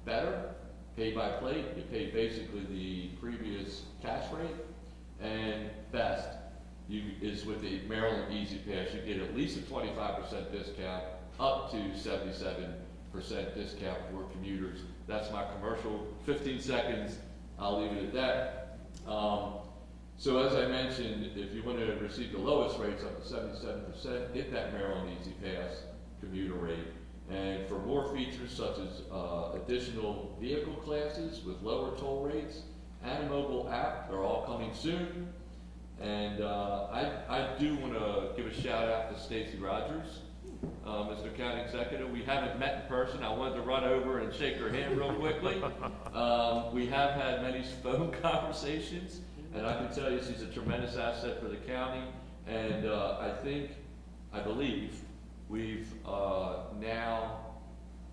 Better, pay by plate, you pay basically the previous cash rate. And best, is with the Maryland Easy Pass, you get at least a 25% discount, up to 77% discount for commuters. That's my commercial, 15 seconds, I'll leave it at that. So as I mentioned, if you want to receive the lowest rates up to 77%, get that Maryland Easy Pass commuter rate. And for more features such as additional vehicle classes with lower toll rates and a mobile app, they're all coming soon. And I do want to give a shout out to Stacy Rogers, Mr. County Executive. We haven't met in person. I wanted to run over and shake her hand real quickly. We have had many phone conversations, and I can tell you she's a tremendous asset for the county. And I believe we've now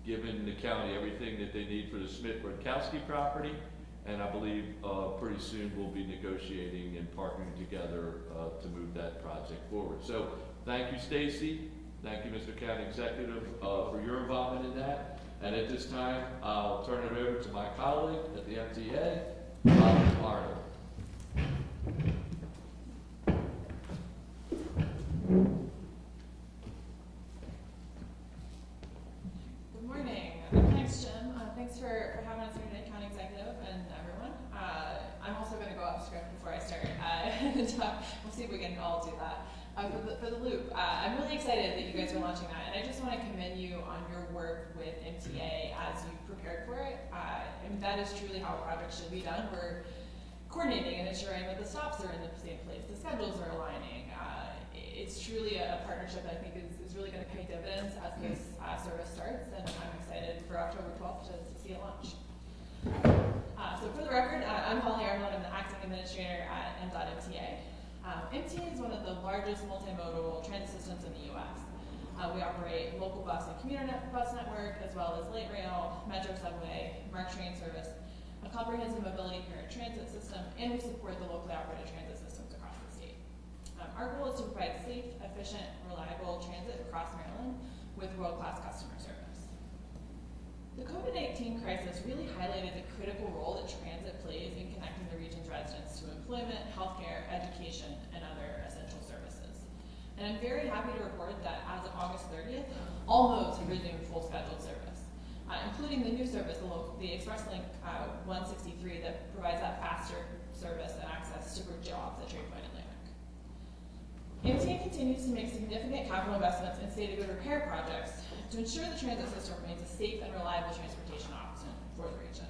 given the county everything that they need for the Smith-Rodkowski property. And I believe pretty soon we'll be negotiating and partnering together to move that project forward. So thank you, Stacy. Thank you, Mr. County Executive, for your involvement in that. And at this time, I'll turn it over to my colleague at the MTA, Bob Arnold. Good morning. Thanks, Jim. Thanks for having us here today, County Executive and everyone. I'm also going to go off script before I start and talk. We'll see if we can all do that. For the loop, I'm really excited that you guys are launching that, and I just want to commend you on your work with MTA as you prepared for it. And that is truly how a project should be done. We're coordinating and ensuring that the stops are in the same place, the schedules are aligning. It's truly a partnership that I think is really going to pay dividends as this service starts, and I'm excited for October 12th to see it launch. So for the record, I'm Holly Arnold. I'm the acting administrator at Mdot MTA. MTA is one of the largest multimodal transit systems in the U.S. We operate local bus and commuter bus network, as well as light rail, metro subway, MARC train service, a comprehensive mobility paratransit system, and we support the locally operated transit systems across the state. Our goal is to provide safe, efficient, reliable transit across Maryland with world-class customer service. The COVID-19 crisis really highlighted the critical role that transit plays in connecting the region's residents to employment, healthcare, education, and other essential services. And I'm very happy to report that as of August 30th, all modes have resumed full scheduled service, including the new service, the ExpressLink 163 that provides that faster service and access to bridge jobs at Trade Point and Lamech. MTA continues to make significant capital investments in state-of-good repair projects to ensure the transit system remains a safe and reliable reliable transportation option for the region.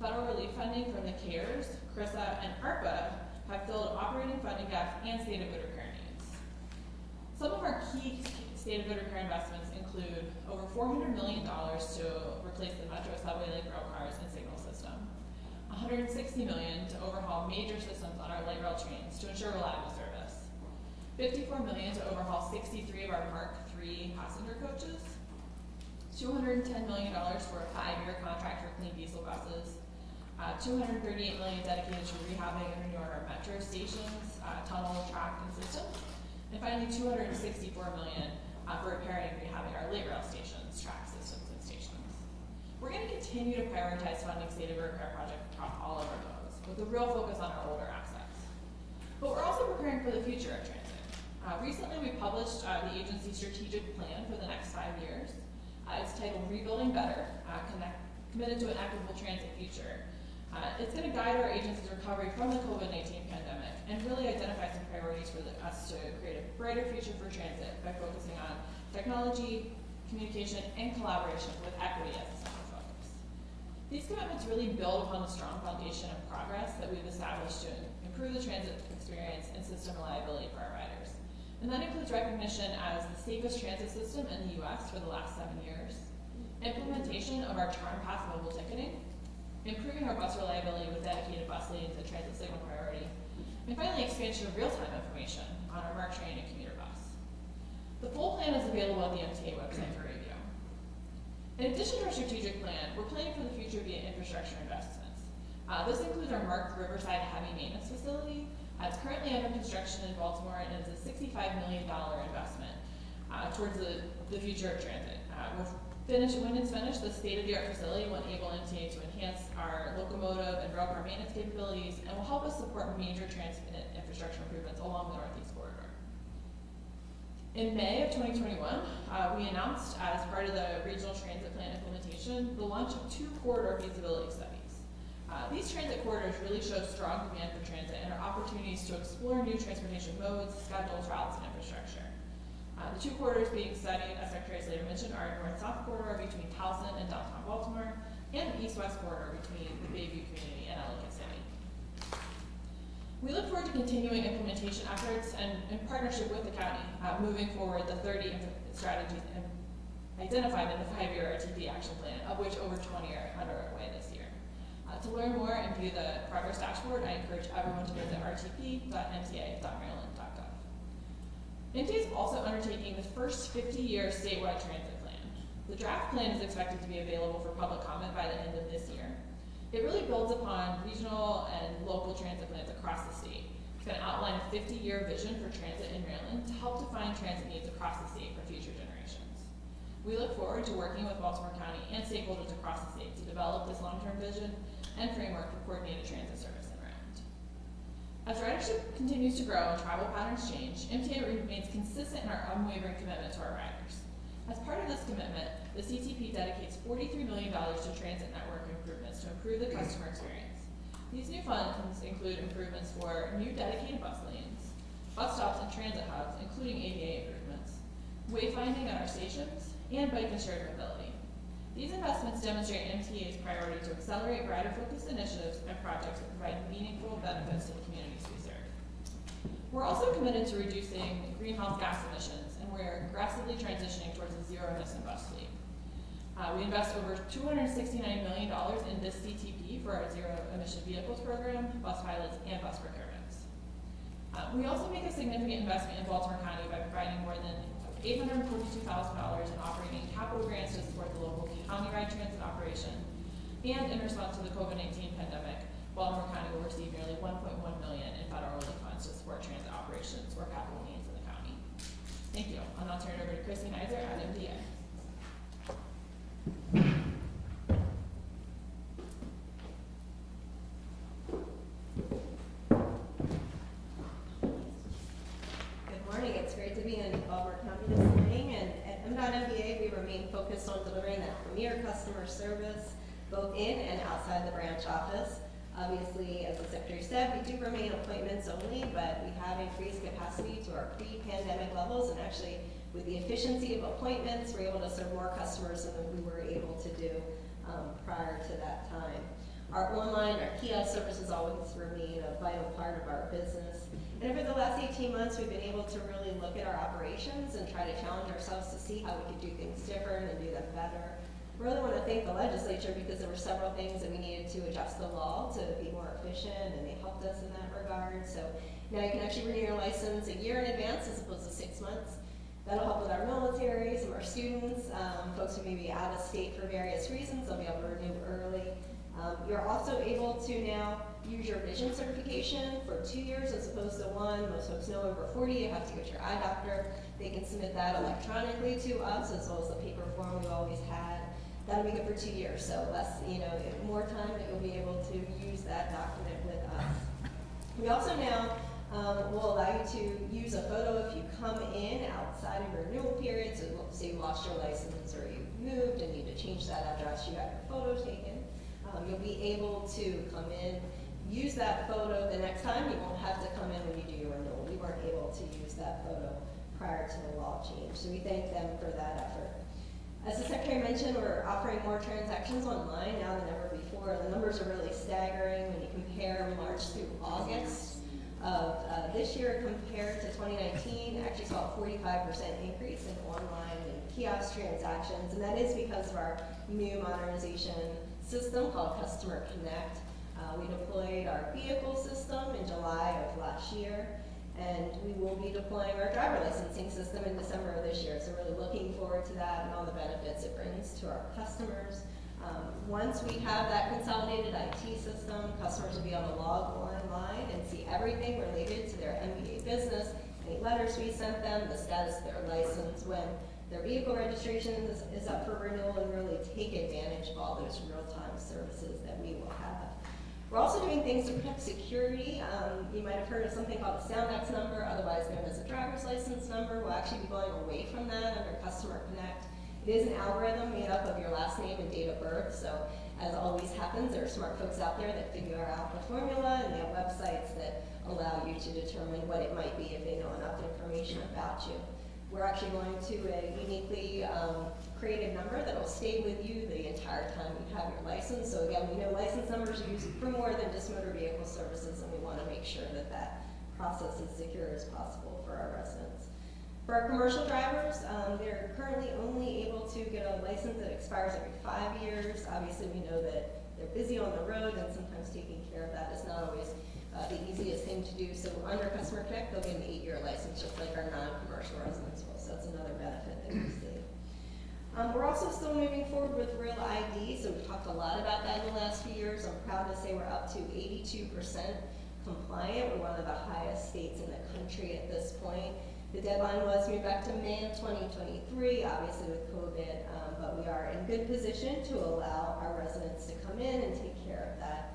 Federal relief funding from the CARES, CRISA, and ARPA have filled operating funding gaps and state of good repair needs. Some of our key state of good repair investments include over $400 million to replace the Metro subway light rail cars and signal system, $160 million to overhaul major systems on our light rail trains to ensure reliable service, $54 million to overhaul 63 of our Mark III passenger coaches, $210 million for a 5-year contract for clean diesel buses, $238 million dedicated to rehabbing and renewing our metro stations, tunnel, track, and systems, and finally $264 million for repairing and rehabbing our light rail stations, track systems, and stations. We're going to continue to prioritize funding state of repair projects across all of our nodes, with a real focus on our older assets. But we're also preparing for the future of transit. Recently, we published the agency's strategic plan for the next 5 years. It's titled Rebuilding Better, Committed to an Equitable Transit Future. It's going to guide our agency's recovery from the COVID-19 pandemic and really identify some priorities for us to create a brighter future for transit by focusing on technology, communication, and collaboration with equity as the central focus. These commitments really build upon the strong foundation of progress that we've established to improve the transit experience and system reliability for our riders. And that includes recognition as the safest transit system in the U.S. for the last 7 years, implementation of our Charm Pass mobile ticketing, improving our bus reliability with dedicated bus lanes and transit signal priority, and finally expansion of real-time information on our Mark train and commuter bus. The full plan is available at the Mbta website for review. In addition to our strategic plan, we're planning for the future via infrastructure investments. This includes our Mark Riverside heavy maintenance facility. It's currently under construction in Baltimore and is a $65 million investment towards the future of transit. When it's finished, the state-of-the-art facility will enable Mta to enhance our locomotive and railcar maintenance capabilities and will help us support major transit infrastructure improvements along the Northeast Corridor. In May of 2021, we announced as part of the Regional Transit Plan implementation the launch of 2 corridor feasibility studies. These transit corridors really show strong demand for transit and are opportunities to explore new transportation modes, schedules, routes, and infrastructure. The 2 corridors being studied, as Secretary Slater mentioned, are a north-south corridor between Towson and downtown Baltimore, and an east-west corridor between the Bayview community and Ellicott City. We look forward to continuing implementation efforts and in partnership with the county, moving forward the 30 strategies identified in the 5-year RTP action plan, of which over 20 are underway this year. To learn more and view the progress dashboard, I encourage everyone to visit rtp.mta.maryland.gov. Mta is also undertaking the first 50-year statewide transit plan. The draft plan is expected to be available for public comment by the end of this year. It really builds upon regional and local transit plans across the state. It's going to outline a 50-year vision for transit in Maryland to help define transit needs across the state for future generations. We look forward to working with Baltimore County and stakeholders across the state to develop this long-term vision and framework for coordinated transit service in Maryland. As ridership continues to grow and travel patterns change, Mta remains consistent in our unwavering commitment to our riders. As part of this commitment, the CTP dedicates $43 million to transit network improvements to improve the customer experience. These new funds include improvements for new dedicated bus lanes, bus stops and transit hubs, including ADA improvements, wayfinding at our stations, and bike and shared mobility. These investments demonstrate Mta's priority to accelerate rider-focused initiatives and projects that provide meaningful benefits to the communities we serve. We're also committed to reducing greenhouse gas emissions, and we're aggressively transitioning towards a zero-emission bus fleet. We invest over $269 million in this CTP for our zero-emission vehicles program, bus pilots, and bus procurements. We also make a significant investment in Baltimore County by providing more than $842,000 in operating capital grants to support the local county-wide transit operation. And in response to the COVID-19 pandemic, Baltimore County will receive nearly $1.1 million in federal relief funds to support transit operations or capital needs in the county. Thank you. I'll now turn it over to Christy Nizer at Mbta. Good morning. It's great to be in Baltimore County this morning. And at Mbta, we remain focused on delivering that premier customer service both in and outside the branch office. Obviously, as the Secretary said, we do remain appointments only, but we have increased capacity to our pre-pandemic levels, and actually with the efficiency of appointments, we're able to serve more customers than we were able to do Our online, our kiosk services always remain a vital part of our business. And over the last 18 months, we've been able to really look at our operations and try to challenge ourselves to see how we could do things different and do them better. I really want to thank the legislature because there were several things that we needed to adjust the law to be more efficient, and they helped us in that regard. So now you can actually renew your license a year in advance as opposed to 6 months. That'll help with our military, some of our students, folks who may be out of state for various reasons, they'll be able to renew early. You're also able to now use your vision certification for 2 years as opposed to 1. Most folks know over 40, you have to go to your eye doctor. They can submit that electronically to us as well as the paper form we've always had. That'll be good for 2 years, so less, more time that you'll be able to use that document with us. We also now will allow you to use a photo if you come in outside of your renewal period. So say you lost your license or you moved and need to change that address, you got your photo taken. You'll be able to come in, use that photo the next time. You won't have to come in when you do your renewal. We weren't able to use that photo prior to the law change, so we thank them for that effort. As the Secretary mentioned, we're offering more transactions online now than ever before. The numbers are really staggering when you compare March through August of this year compared to 2019. Actually saw a 45% increase in online and kiosk transactions, and that is because of our new modernization system called Customer Connect. We deployed our vehicle system in July of last year, and we will be deploying our driver licensing system in December of this year. So really looking forward to that and all the benefits it brings to our customers. Once we have that consolidated IT system, customers will be able to log online and see everything related to their Mbta business, any letters we sent them, the status of their license, when their vehicle registration is up for renewal, and really take advantage of all those real-time services that we will have. We're also doing things to protect security. You might have heard of something called a SoundX number, otherwise known as a driver's license number. We'll actually be going away from that under Customer Connect. It is an algorithm made up of your last name and date of birth, so as always happens, there are smart folks out there that figure out the formula, and they have websites that allow you to determine what it might be if they know enough information about you. We're actually going to a uniquely created number that will stay with you the entire time you have your license. So again, we know license numbers are used for more than just motor vehicle services, and we want to make sure that that process is secure as possible for our residents. For our commercial drivers, they're currently only able to get a license that expires every 5 years. Obviously, we know that they're busy on the road, and sometimes taking care of that is not always the easiest thing to do. So under Customer Connect, they'll get an 8-year license, just like our non-commercial residents will. So that's another benefit that we see. We're also still moving forward with Real ID. So we've talked a lot about that in the last few years. I'm proud to say we're up to 82% compliant. We're one of the highest states in the country at this point. The deadline was moved back to May of 2023, obviously with COVID, but we are in good position to allow our residents to come in and take care of that.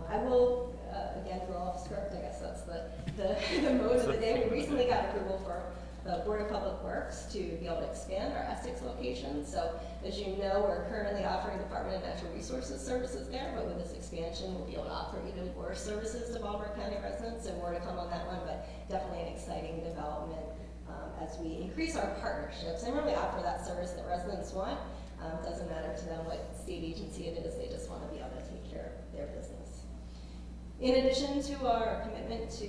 I will, again, go off script, I guess that's the mode of the day. We recently got approval for the Board of Public Works to be able to expand our Essex location. So as you know, we're currently offering Department of Natural Resources services there, but with this expansion, we'll be able to offer even more services to Baltimore County residents, and more to come on that one, but definitely an exciting development as we increase our partnerships and really offer that service that residents want. Doesn't matter to them what state agency it is, they just want to be able to take care of their business. In addition to our commitment to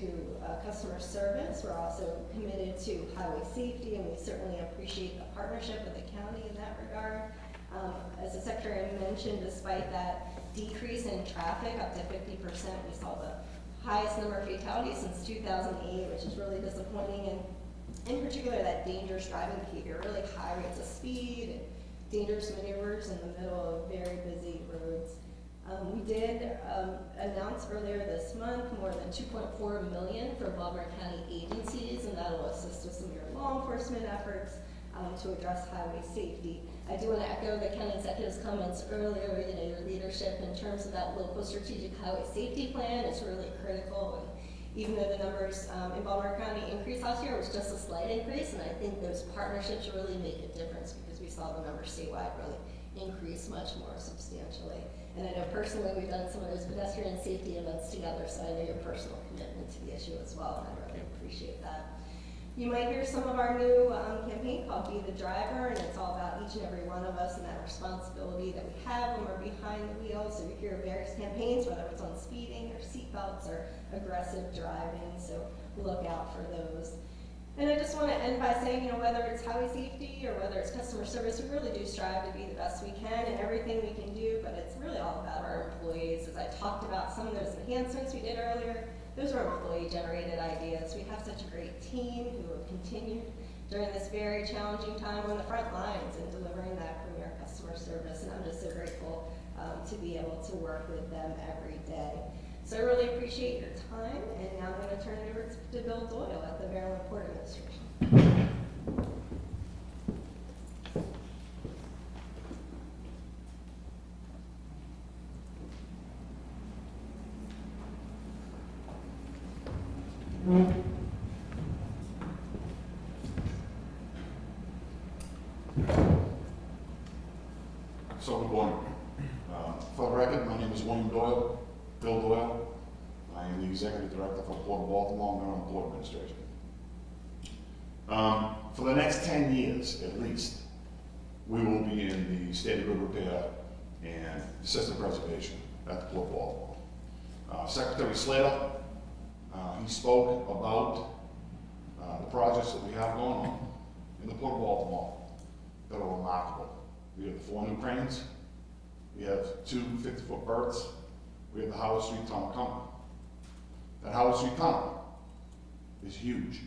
customer service, we're also committed to highway safety, and we certainly appreciate the partnership with the county in that regard. As the Secretary mentioned, despite that decrease in traffic up to 50%, we saw the highest number of fatalities since 2008, which is really disappointing, and in particular that dangerous driving behavior, really high rates of speed and dangerous maneuvers in the middle of very busy roads. We did announce earlier this month more than $2.4 million for Baltimore County agencies, and that will assist with some of your law enforcement efforts to address highway safety. I do want to echo the county executive's comments earlier. Your leadership in terms of that local strategic highway safety plan is really critical. And even though the numbers in Baltimore County increased last year, it was just a slight increase, and I think those partnerships really make a difference because we saw the numbers statewide really increase much more substantially. And I know personally we've done some of those pedestrian safety events together, so I know your personal commitment to the issue as well, and I really appreciate that. You might hear some of our new campaign called Be the Driver, and it's all about each and every one of us and that responsibility that we have when we're behind the wheel. So you hear various campaigns, whether it's on speeding or seatbelts or aggressive driving, so look out for those. And I just want to end by saying, whether it's highway safety or whether it's customer service, we really do strive to be the best we can in everything we can do, but it's really all about our employees. As I talked about some of those enhancements we did earlier, those are employee-generated ideas. We have such a great team who have continued during this very challenging time on the front lines and delivering that premier customer service, and I'm just so grateful to be able to work with them every day. So I really appreciate your time, and now I'm going to turn it over to Bill Doyle at the Maryland Port Administration. So good morning. For the record, my name is Doyle, Bill Doyle. I am the Executive Director for Port of Baltimore, Maryland Port Administration. For the next 10 years, at least, we will be in the state of good repair and system preservation at the Port of Baltimore. Secretary Slater, he spoke about the projects that we have going on in the Port of Baltimore that are remarkable. We have the 4 new cranes, we have 2 50-foot berths, we have the Howard Street Tunnel coming. That Howard Street Tunnel is huge,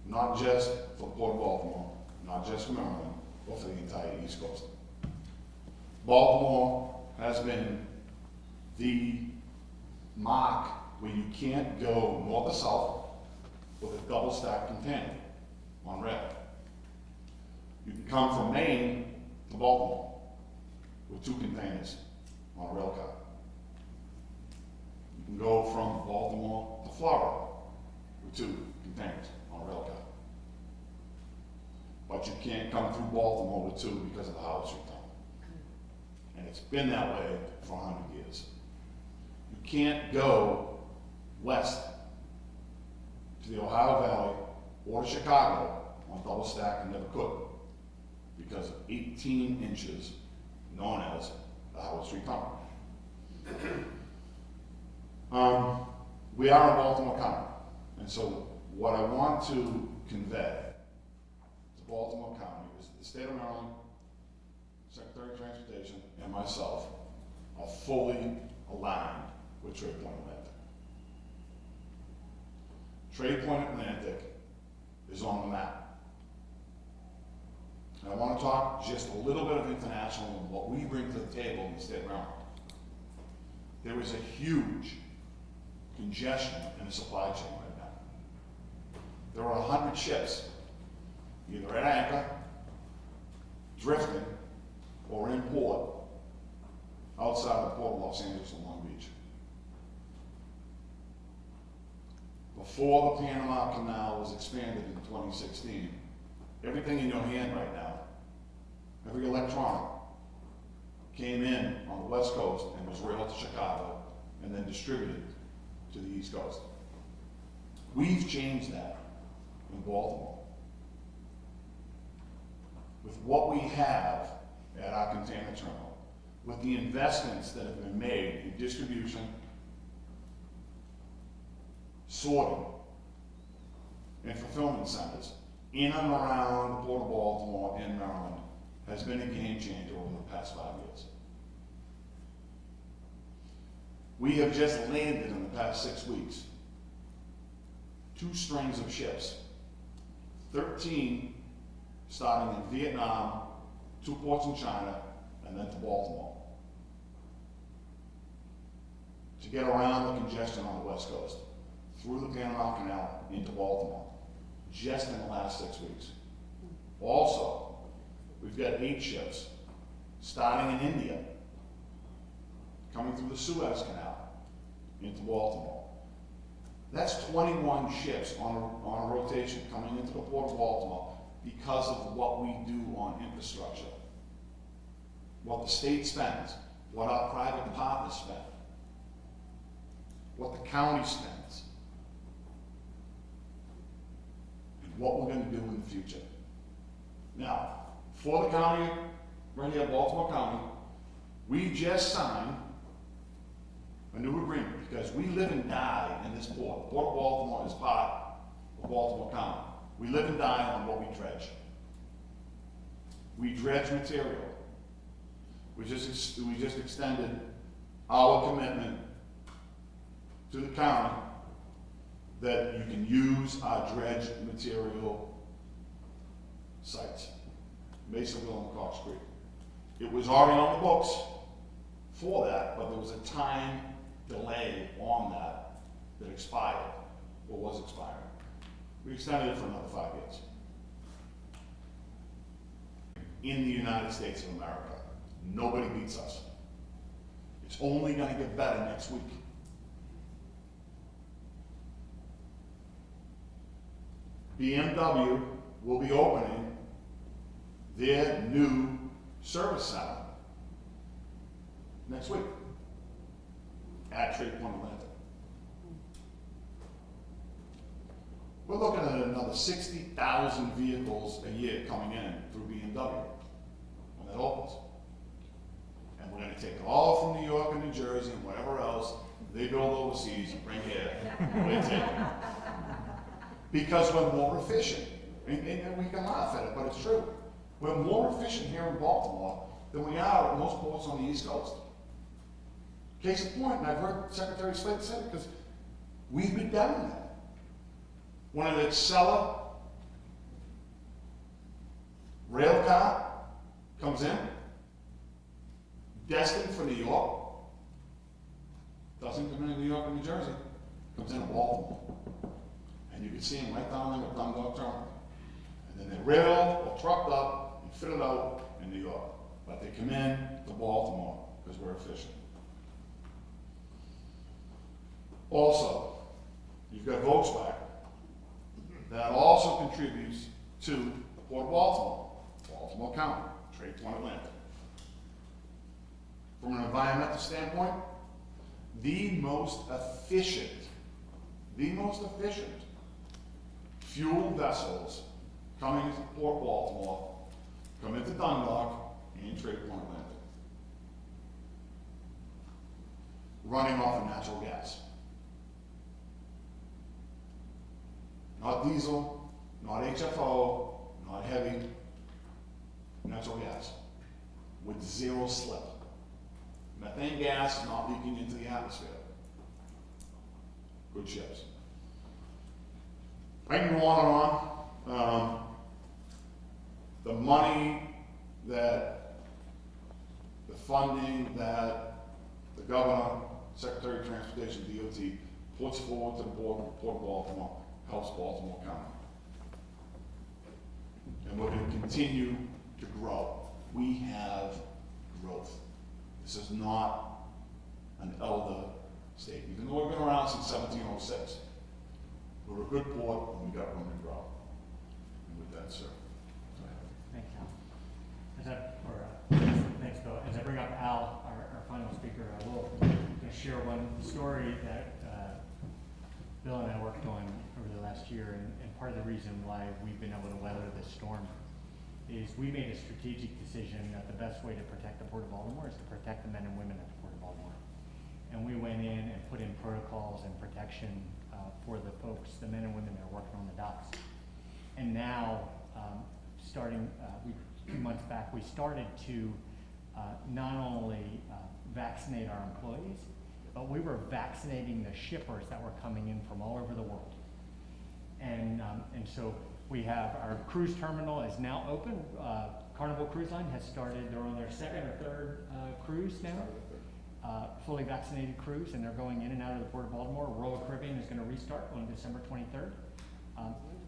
not just for the Port of Baltimore, not just for Maryland, but for the entire East Coast. Baltimore has been the mark where you can't go north or south with a double-stack container on rail. You can come from Maine to Baltimore with 2 containers on a rail car. You can go from Baltimore to Florida with 2 containers on a rail car. But you can't come through Baltimore with 2 because of the Howard Street Tunnel. And it's been that way for 100 years. You can't go west to the Ohio Valley or to Chicago on double stack and never could because of 18 inches known as the Howard Street Tunnel. We are in Baltimore County, and so what I want to convey to Baltimore County is that the state of Maryland, Secretary of Transportation, and myself are fully aligned with Trade Point Atlantic. Trade Point Atlantic is on the map. And I want to talk just a little bit of international and what we bring to the table in the state of Maryland. There is a huge congestion in the supply chain right now. There are 100 ships, either at anchor, drifting, or in port outside the port of Los Angeles and Long Beach. Before the Panama Canal was expanded in 2016, everything in your hand right now, every electronic, came in on the West Coast and was railed to Chicago and then distributed to the East Coast. We've changed that in Baltimore. With what we have at our container terminal, with the investments that have been made in distribution, sorting, and fulfillment centers in and around the Port of Baltimore and Maryland has been a game changer over the past 5 years. We have just landed in the past 6 weeks 2 strings of ships, 13 starting in Vietnam, 2 ports in China, and then to Baltimore, to get around the congestion on the West Coast, through the Panama Canal into Baltimore, just in the last 6 weeks. Also, we've got 8 ships starting in India, coming through the Suez Canal into Baltimore. That's 21 ships on a rotation coming into the Port of Baltimore because of what we do on infrastructure, what the state spends, what our private partners spend, what the county spends. And what we're gonna do in the future. Now, for the county, right here, Baltimore County, we just signed a new agreement, because we live and die in this port. Port of Baltimore is part of Baltimore County. We live and die on what we dredge. We dredge material. We just extended our commitment to the county that you can use our dredge material sites, Masonville and Cox Creek. It was already on the books for that, but there was a time delay on that expired, or was expiring. We extended it for another 5 years. In the United States of America, nobody beats us. It's only gonna get better next week. BMW will be opening their new service center next week at Trade Point Atlanta. We're looking at another 60,000 vehicles a year coming in through BMW when that opens. And we're gonna take it all from New York and New Jersey and whatever else they build overseas and bring here. We're taking it. Because we're more efficient. And we can laugh at it, but it's true. We're more efficient here in Baltimore than we are at most ports on the East Coast. Case in point, and I've heard Secretary Slater say it, because we've been down there. When an Acela rail car comes in, destined for New York, doesn't come into New York or New Jersey, comes into Baltimore. And you can see them right down there with Mdot Team. And then they're railed or trucked up and fitted out in New York. But they come in to Baltimore because we're efficient. Also, you've got Volkswagen. That also contributes to the Port of Baltimore, Baltimore County, Trade Point Atlanta. From an environmental standpoint, the most efficient fuel vessels coming into Port Baltimore come into Dundalk and Trade Point Atlanta, running off of natural gas. Not diesel, not HFO, not heavy, natural gas with zero slip. Methane gas not leaking into the atmosphere. Good ships. I can go on and on. The money that, the funding that the governor, Secretary of Transportation, DOT, puts forward to the Port of Baltimore helps Baltimore County. And we're going to continue to grow. We have growth. This is not an elder state. Even though we've been around since 1706, we're a good port and we've got room to grow. And with that, sir. Thanks, Al. Thanks, Bill. As I bring up Al, our final speaker, I will share one story that Bill and I worked on over the last year, and part of the reason why we've been able to weather this storm is we made a strategic decision that the best way to protect the Port of Baltimore is to protect the men and women at the Port of Baltimore. And we went in and put in protocols and protection for the folks, the men and women that are working on the docks. And now, starting a few months back, we started to not only vaccinate our employees, but we were vaccinating the shippers that were coming in from all over the world. And so we have our cruise terminal is now open. Carnival Cruise Line has started, they're on their second or third cruise now. Fully vaccinated cruise, and they're going in and out of the Port of Baltimore. Royal Caribbean is going to restart on December 23rd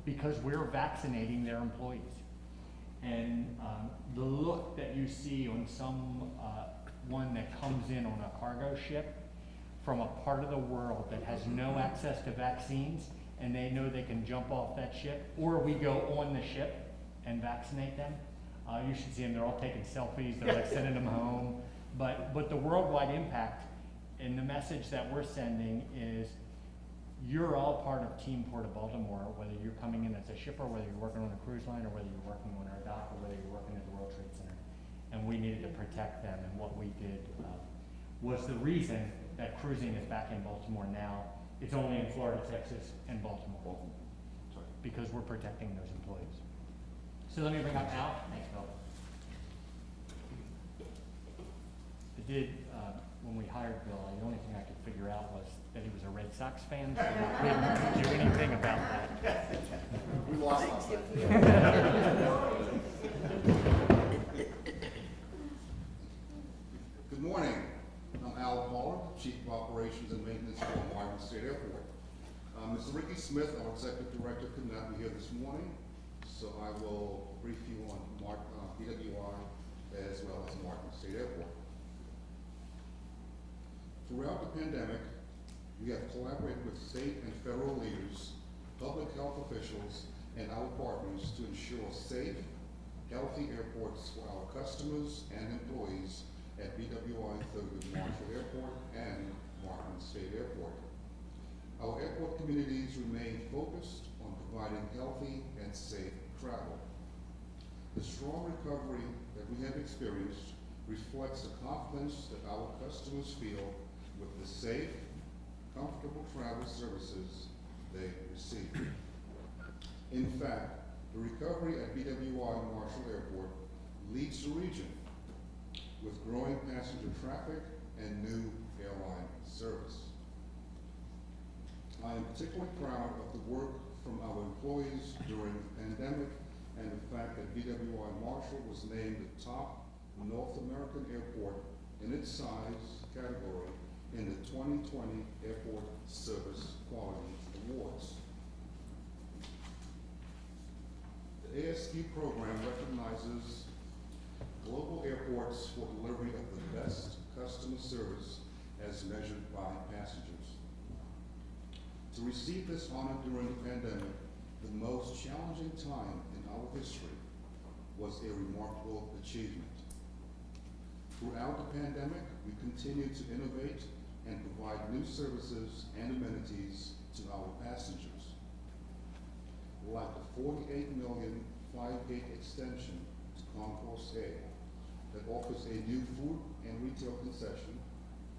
because we're vaccinating their employees. And the look that you see on one that comes in on a cargo ship from a part of the world that has no access to vaccines, and they know they can jump off that ship, or we go on the ship and vaccinate them. You should see them, they're all taking selfies, they're like sending them home. But the worldwide impact and the message that we're sending is you're all part of Team Port of Baltimore, whether you're coming in as a shipper, whether you're working on a cruise line, or whether you're working on our dock, or whether you're working at the World Trade Center. And we needed to protect them, and what we did was the reason that cruising is back in Baltimore now. It's only in Florida, Texas, and Baltimore, because we're protecting those employees. So let me bring up Al. Thanks, Bill. I did, when we hired Bill, the only thing I could figure out was that he was a Red Sox fan, so we couldn't do anything about that. We lost last night. Good morning. I'm Al Pollard, Chief of Operations and Maintenance for Washington State Airport. Mr. Ricky Smith, our Executive Director, could not be here this morning, so I will brief you on BWI as well as Washington State Airport. Throughout the pandemic, we have collaborated with state and federal leaders, public health officials, and our partners to ensure safe, healthy airports for our customers and employees at BWI Thurgood Marshall Airport and Washington State Airport. Our airport communities remain focused on providing healthy and safe travel. The strong recovery that we have experienced reflects the confidence that our customers feel with the safe, comfortable travel services they receive. In fact, the recovery at BWI Marshall Airport leads the region with growing passenger traffic and new airline service. I am particularly proud of the work from our employees during the pandemic and the fact that BWI Marshall was named the top North American airport in its size category in the 2020 Airport Service Quality Awards. The ASQ program recognizes global airports for delivery of the best customer service as measured by passengers. To receive this honor during the pandemic, the most challenging time in our history, was a remarkable achievement. Throughout the pandemic, we continued to innovate and provide new services and amenities to our passengers. Like the $48 million 5-gate extension to Concourse A that offers a new food and retail concession,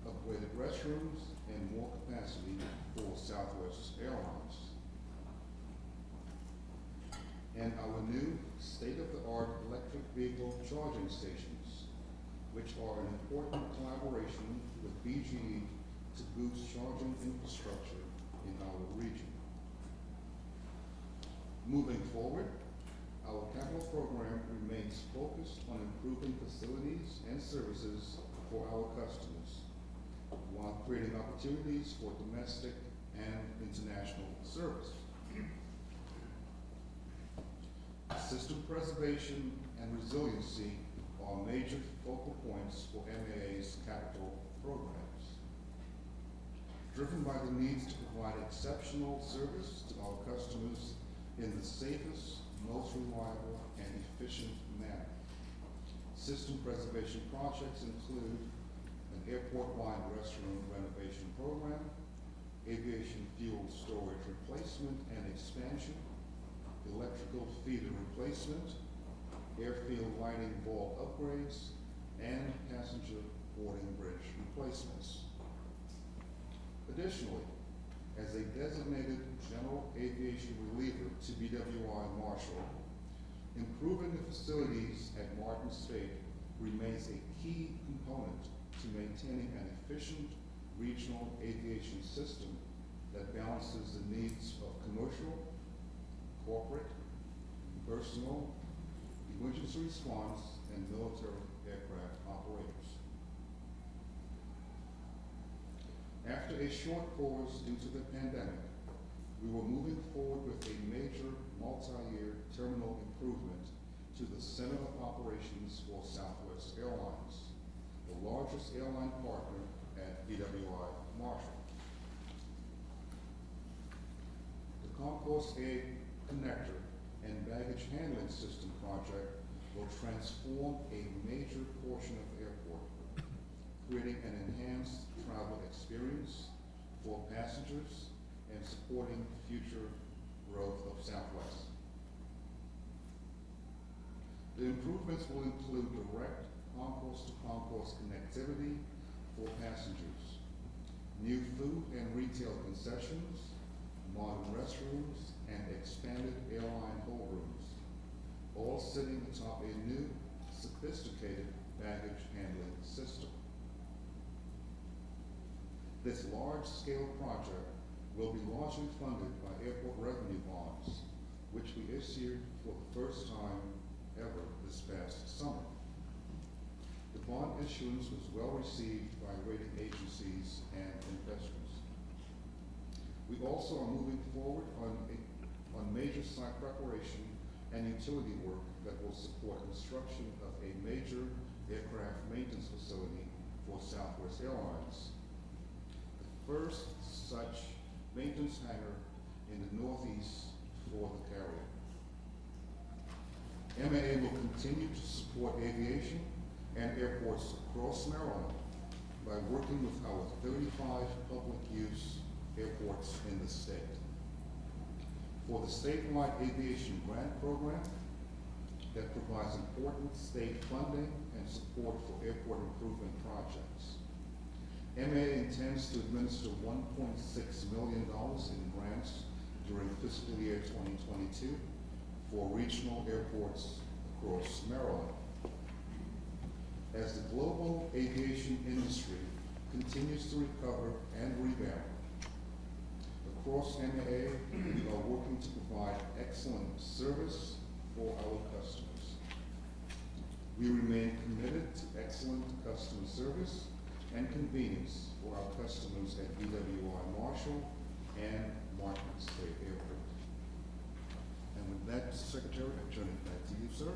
upgraded restrooms, and more capacity for Southwest Airlines. And our new state-of-the-art electric vehicle charging stations, which are an important collaboration with BGE to boost charging infrastructure in our region. Moving forward, our capital program remains focused on improving facilities and services for our customers, while creating opportunities for domestic and international service. System preservation and resiliency are major focal points for MAA's capital programs. Driven by the needs to provide exceptional service to our customers in the safest, most reliable, and efficient manner. System preservation projects include an airport-wide restroom renovation program, aviation fuel storage replacement and expansion, electrical feeder replacement, airfield lighting vault upgrades, and passenger boarding bridge replacements. Additionally, as a designated general aviation reliever to BWI Marshall, improving the facilities at Martin State remains a key component to maintaining an efficient regional aviation system that balances the needs of commercial, corporate, personal, emergency response, and military aircraft operators. After a short pause due to the pandemic, we were moving forward with a major multi-year terminal improvement to the center of operations for Southwest Airlines, the largest airline partner at BWI Marshall. The Concourse A connector and baggage handling system project will transform a major portion of the airport, creating an enhanced travel experience for passengers and supporting future growth of Southwest. The improvements will include direct concourse-to-concourse connectivity for passengers, new food and retail concessions, modern restrooms, and expanded airline hold rooms, all sitting atop a new, sophisticated baggage handling system. This large-scale project will be largely funded by airport revenue bonds, which we issued for the first time ever this past summer. The bond issuance was well received by rating agencies and investors. We also are moving forward on major site preparation and utility work that will support construction of a major aircraft maintenance facility for Southwest Airlines. The first such maintenance hangar in the Northeast for the carrier. MAA will continue to support aviation and airports across Maryland by working with our 35 public use airports in the state. For the statewide aviation grant program that provides important state funding and support for airport improvement projects. MAA intends to administer $1.6 million in grants during fiscal year 2022 for regional airports across Maryland. As the global aviation industry continues to recover and rebound, across MAA, we are working to provide excellent service for our customers. We remain committed to excellent customer service and convenience for our customers at BWI Marshall and Martin State Airport. And with that, Mr. Secretary, I turn it back to you, sir.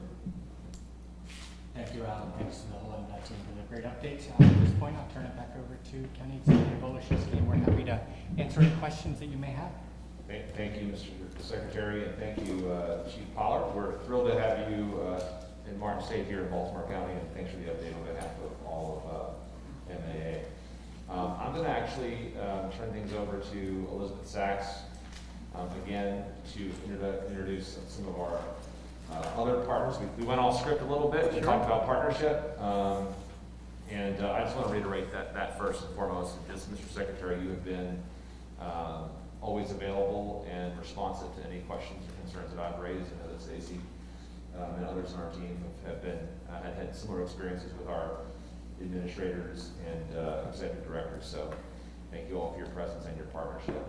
Thank you, Alan. Thanks to the whole Mdot team for the great updates. At this point, I'll turn it back over to County Executive Olszewski, and we're happy to answer any questions that you may have. Thank you, Mr. Secretary, and thank you, Chief Pollard. We're thrilled to have you in Martin State here in Baltimore County, and thanks for the update on behalf of all of MAA. I'm going to actually turn things over to Elizabeth Sachs again to introduce some of our other partners. We went off script a little bit. We talked about partnership. And I just want to reiterate that first and foremost. Just, Mr. Secretary, you have been always available and responsive to any questions or concerns that I've raised. I know that Stacy and others on our team have had similar experiences with our administrators and executive directors. So thank you all for your presence and your partnership.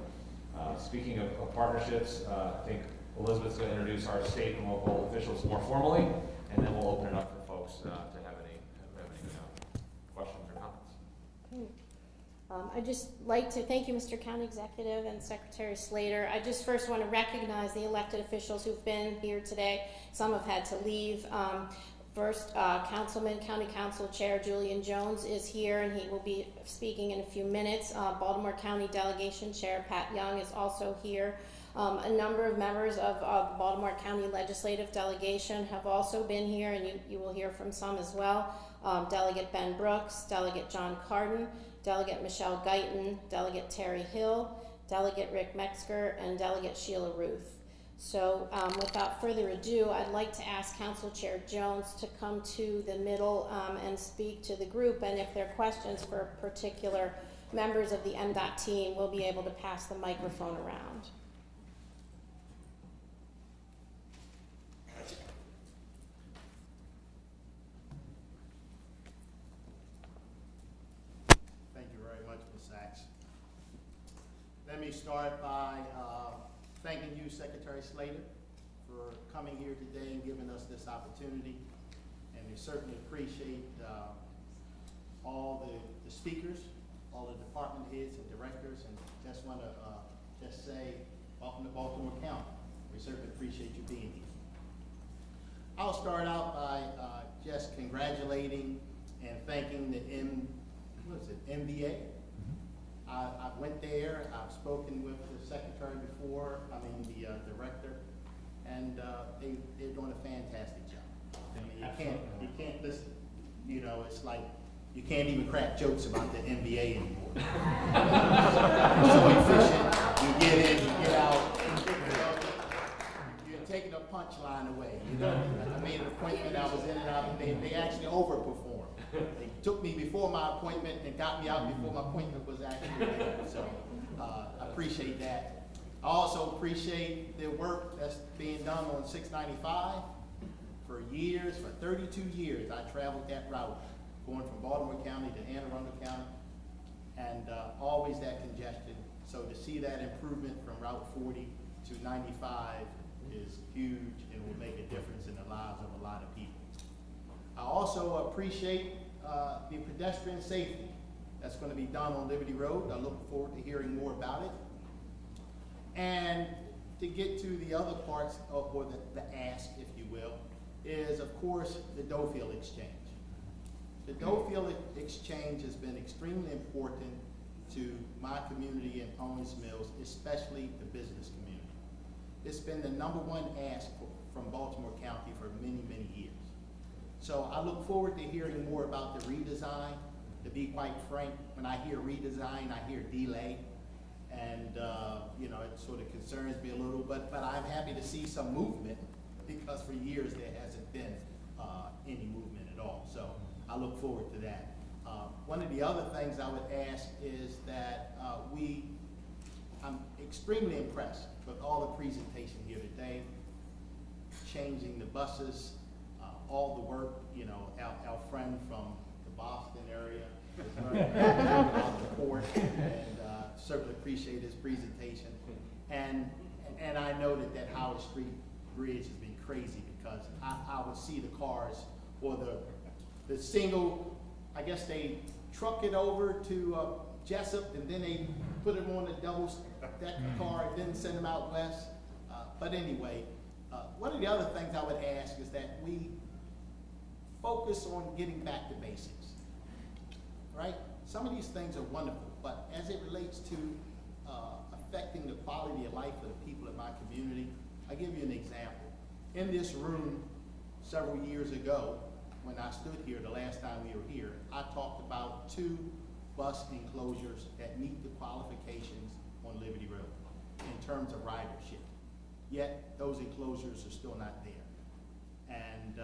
Speaking of partnerships, I think Elizabeth's going to introduce our state and local officials more formally, and then we'll open it up for folks to have any questions or comments. I'd just like to thank you, Mr. County Executive and Secretary Slater. I just first want to recognize the elected officials who've been here today. Some have had to leave. First, County Council Chair Julian Jones is here, and he will be speaking in a few minutes. Baltimore County Delegation Chair Pat Young is also here. A number of members of the Baltimore County Legislative Delegation have also been here, and you will hear from some as well. Delegate Ben Brooks, Delegate John Carden, Delegate Michelle Guyton, Delegate Terry Hill, Delegate Rick Metzger, and Delegate Sheila Ruth. So without further ado, I'd like to ask Council Chair Jones to come to the middle and speak to the group, and if there are questions for particular members of the Mdot team, we'll be able to pass the microphone around. Let me start by thanking you, Secretary Slater, for coming here today and giving us this opportunity. And we certainly appreciate all the speakers, all the department heads and directors, and just want to just say, welcome to Baltimore County. We certainly appreciate you being here. I'll start out by just congratulating and thanking the Mbta. I went there, I've spoken with the secretary before, the director, and they're doing a fantastic job. You can't listen, it's like, you can't even crack jokes about the NBA anymore. So efficient, You get in, you get out, you're taking a punchline away, you know? I made an appointment, I was in and out, and they actually overperformed. They took me before my appointment and got me out before my appointment was actually there, so, I appreciate that. I also appreciate the work that's being done on 695. For years, for 32 years, I traveled that route, going from Baltimore County to Anne Arundel County, and always that congestion. So to see that improvement from Route 40 to 95 is huge and will make a difference in the lives of a lot of people. I also appreciate the pedestrian safety that's going to be done on Liberty Road. I look forward to hearing more about it. And to get to the other parts, or the ask, if you will, is of course the Dole exchange. The Dole exchange has been extremely important to my community in Owings Mills, especially the business community. It's been the #1 ask from Baltimore County for many, many years. So I look forward to hearing more about the redesign. To be quite frank, when I hear redesign, I hear delay. And you know, it sort of concerns me a little, but I'm happy to see some movement, because for years there hasn't been any movement at all. So I look forward to that. One of the other things I would ask is that I'm extremely impressed with all the presentation here today, changing the buses, all the work, you know, our friend from the Boston area is learning about the port, and certainly appreciate his presentation. And I know that Howard Street Bridge has been crazy, because I would see the cars, or the single, I guess they truck it over to Jessup, and then they put them on a double-decker car, and then send them out west. But anyway, one of the other things I would ask is that we focus on getting back to basics, right? Some of these things are wonderful, but as it relates to affecting the quality of life of the people in my community, I'll give you an example. In this room several years ago, when I stood here the last time we were here, I talked about 2 bus enclosures that meet the qualifications on Liberty Road in terms of ridership. Yet those enclosures are still not there. And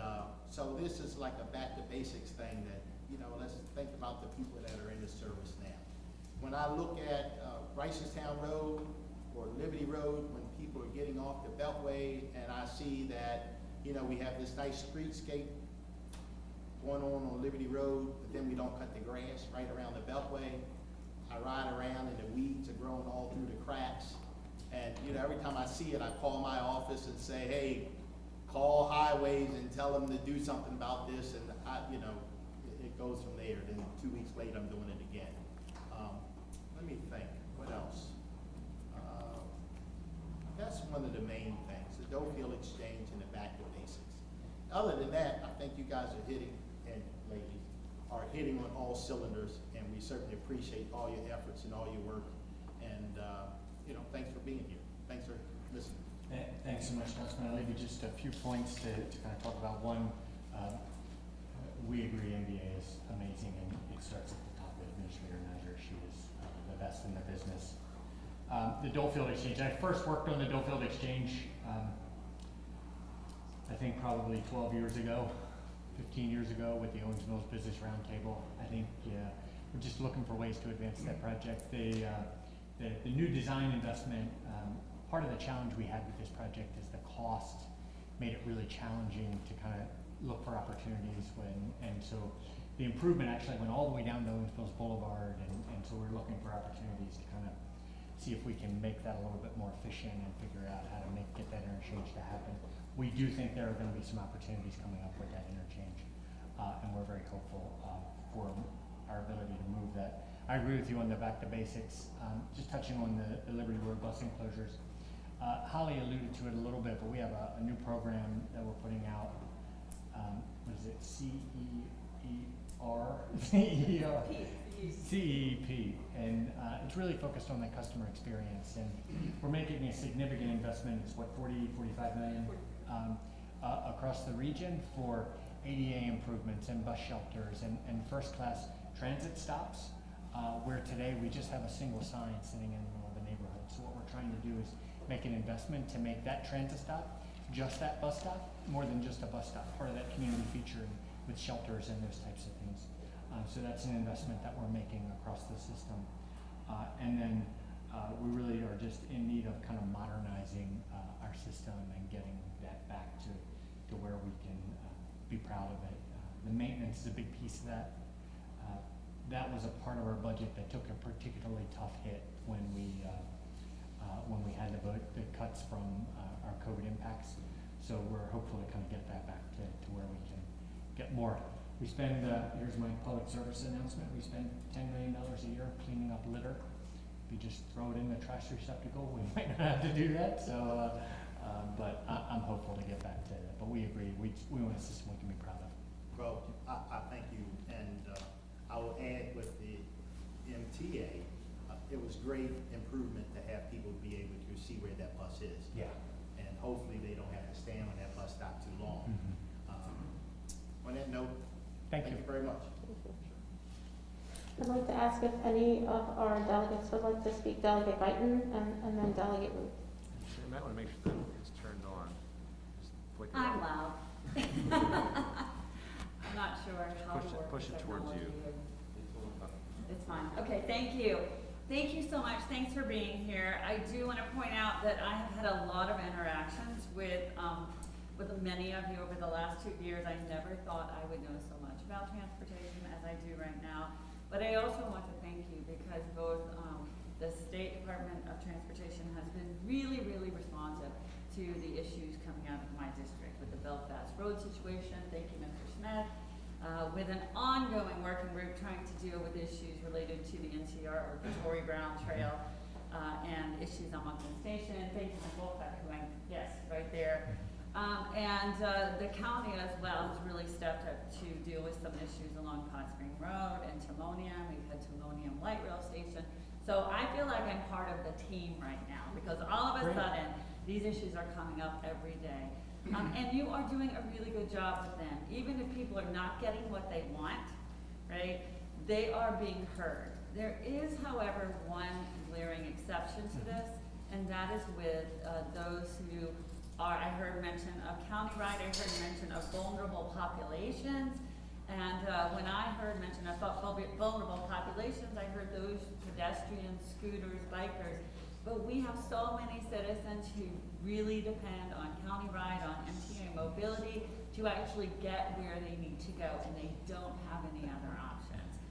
so this is like a back to basics thing that, you know, let's think about the people that are in the service now. When I look at Ricestown Road or Liberty Road, when people are getting off the Beltway, and I see that, you know, we have this nice streetscape going on Liberty Road, but then we don't cut the grass right around the Beltway. I ride around and the weeds are growing all through the cracks. And, you know, every time I see it, I call my office and say, hey, call Highways and tell them to do something about this, and you know, it goes from there. Then 2 weeks later, I'm doing it again. Let me think, what else? That's one of the main things, the Dole exchange and the back to basics. Other than that, I think you guys are hitting, and ladies, are hitting on all cylinders, and we certainly appreciate all your efforts and all your work. And you know, thanks for being here. Thanks for listening. Thanks so much, Councilman. I'll leave you just a few points to kind of talk about. One, we agree Mbta is amazing, and it starts at the top of Administrator Niger. She is the best in the business. The Dole exchange. I first worked on the Dole exchange, I think probably 12 years ago, 15 years ago, with the Owings Mills Business Roundtable. I think we're just looking for ways to advance that project. The new design investment, part of the challenge we had with this project is the cost made it really challenging to kind of look for opportunities and so the improvement actually went all the way down to Owings Mills Boulevard, and so we're looking for opportunities to kind of see if we can make that a little bit more efficient and figure out how to get that interchange to happen. We do think there are going to be some opportunities coming up with that interchange, and we're very hopeful for our ability to move that. I agree with you on the back to basics. Just touching on the Liberty Road bus enclosures. Holly alluded to it a little bit, but we have a new program that we're putting out. What is it? CEP, and it's really focused on the customer experience, and we're making a significant investment. It's what, 45 million across the region for ADA improvements and bus shelters and first-class transit stops, where today we just have a single sign sitting in the middle of the neighborhood. So what we're trying to do is make an investment to make that transit stop, just that bus stop, more than just a bus stop, part of that community feature with shelters and those types of things. So that's an investment that we're making across the system. And then we really are just in need of kind of modernizing our system and getting that back to where we can be proud of it. The maintenance is a big piece of that. That was a part of our budget that took a particularly tough hit when we had the cuts from our COVID impacts. So we're hopeful to kind of get that back to where we can get more. We spend, here's my public service announcement, we spend $10 million a year cleaning up litter. If you just throw it in the trash receptacle, we might not have to do that. So, but I'm hopeful to get back to that. But we agree, we want a system we can be proud of. Well, I thank you, and I will add with the MTA, it was great improvement to have people be able to see where that bus is. Yeah. And hopefully they don't have to stand on that bus stop too long. On that note, Thank you very much. I'd like to ask if any of our delegates would like to speak. Delegate Guyton and then Delegate Root. You might want to make sure that it's turned on. Just flick it I'm on. loud. I'm not sure how to work Push it towards you. It's fine. Okay, thank you. Thank you so much. Thanks for being here. I do want to point out that I have had a lot of interactions with many of you over the last 2 years. I never thought I would know so much about transportation as I do right now. But I also want to thank you because both the State Department of Transportation has been really, really responsive to the issues coming out of my district with the Belfast Road situation. Thank you, Mr. Smith. With an ongoing working group trying to deal with issues related to the NCR or the Tory Brown Trail and issues on Moncton Station. Thank you, Ms. Wolfeck, who yes, right there. The county as well has really stepped up to deal with some issues along Pot Spring Road and Timonium. We've had Timonium Light Rail Station. So I feel like I'm part of the team right now because all of a sudden these issues are coming up every day. And you are doing a really good job with them. Even if people are not getting what they want, right, they are being heard. There is, however, one glaring exception to this, and that is with those who are, I heard mention of countywide, I heard mention of vulnerable populations, and when I heard mention of vulnerable populations, I heard those pedestrians, scooters, bikers, but we have so many citizens who really depend on countywide, on MTA mobility to actually get where they need to go, and they don't have any other options.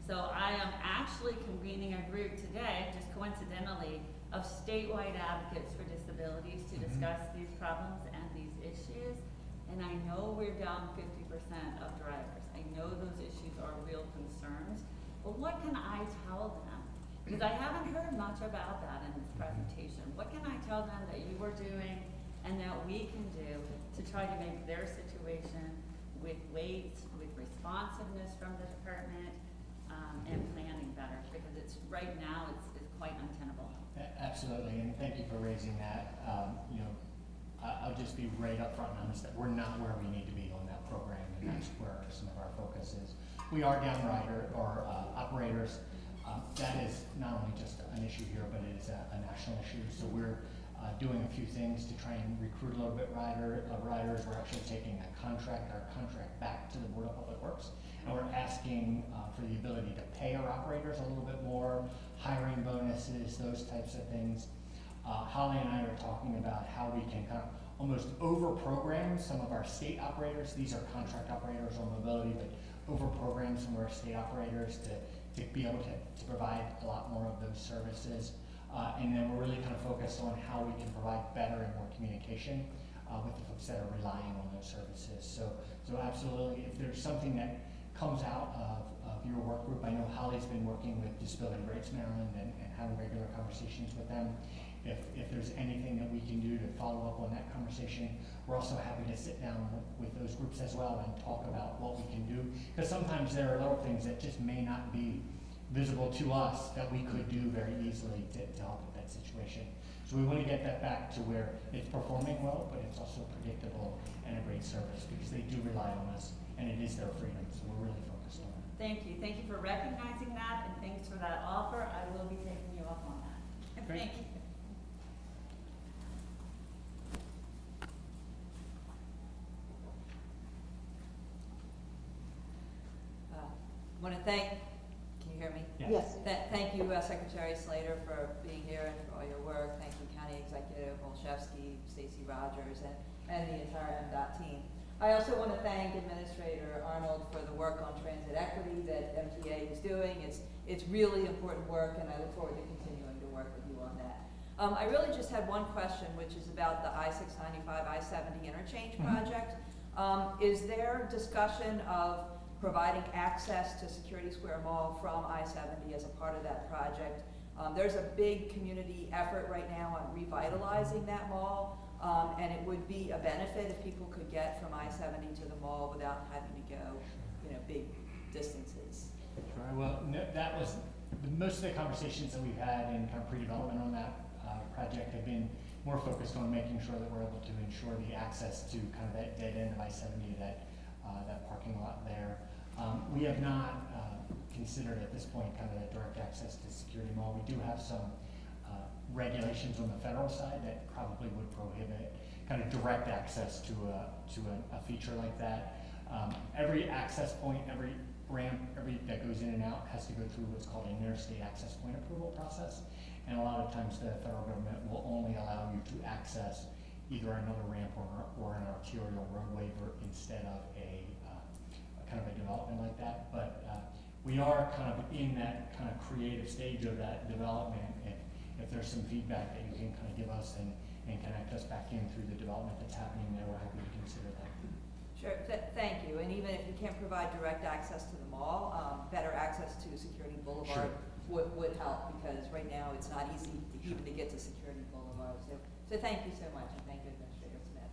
So I am actually convening a group today, just coincidentally, of statewide advocates for disabilities to discuss these problems and these issues. And I know we're down 50% of drivers. I know those issues are real concerns, but what can I tell them? Because I haven't heard much about that in this presentation. What can I tell them that you are doing and that we can do to try to make their situation with weight, with responsiveness from the department, and planning better? Because it's right now it's quite untenable. Absolutely, and thank you for raising that. I'll just be right up front and honest that we're not where we need to be on that program, and that's where some of our focus is. We are down rider or operators. That is not only just an issue here, but it is a national issue. So we're doing a few things to try and recruit a little bit riders. We're actually taking our contract back to the Board of Public Works, and we're asking for the ability to pay our operators a little bit more, hiring bonuses, those types of things. Holly and I are talking about how we can kind of almost over-program some of our state operators. These are contract operators on mobility, but over-program some of our state operators to be able to provide a lot more of those services. And then we're really kind of focused on how we can provide better and more communication with the folks that are relying on those services. So absolutely, if there's something that comes out of your work group, I know Holly's been working with Disability Rights Maryland and having regular conversations with them. If there's anything that we can do to follow up on that conversation, we're also happy to sit down with those groups as well and talk about what we can do. Because sometimes there are little things that just may not be visible to us that we could do very easily to help with that situation. So we want to get that back to where it's performing well, but it's also predictable and a great service because they do rely on us and it is their freedom. So we're really focused on that. Thank you. Thank you for recognizing that, and thanks for that offer. I will be taking you up on that. Great. Thank you. can you hear me? Yes. Thank you, Secretary Slater, for being here and for all your work. Thank you, County Executive Olszewski, Stacy Rogers, and the entire Mdot team. I also want to thank Administrator Arnold for the work on transit equity that Mbta is doing. It's really important work, and I look forward to continuing to work with you on that. I really just had one question, which is about the I-695, I-70 interchange project. Is there discussion of providing access to Security Square Mall from I-70 as a part of that project? There's a big community effort right now on revitalizing that mall, and it would be a benefit if people could get from I-70 to the mall without having to go, big distances. Sure. Well, no, that was most of the conversations that we've had in kind of pre-development on that project have been more focused on making sure that we're able to ensure the access to kind of that dead end of I-70, that parking lot there. We have not considered at this point kind of that direct access to Security Mall. We do have some regulations on the federal side that probably would prohibit kind of direct access to a feature like that. Every access point, every ramp, that goes in and out has to go through what's called an Interstate Access Point Approval process. And a lot of times the federal government will only allow you to access either another ramp or an arterial roadway instead of a kind of a development like that. But we are kind of in that kind of creative stage of that development. If there's some feedback that you can kind of give us and connect us back in through the development that's happening there, we're happy to consider that. Sure, thank you. And even if you can't provide direct access to the mall, better access to Security Boulevard would help, because right now it's not easy even to get to Security Boulevard. So thank you so much, and thank you, Administrator Smith.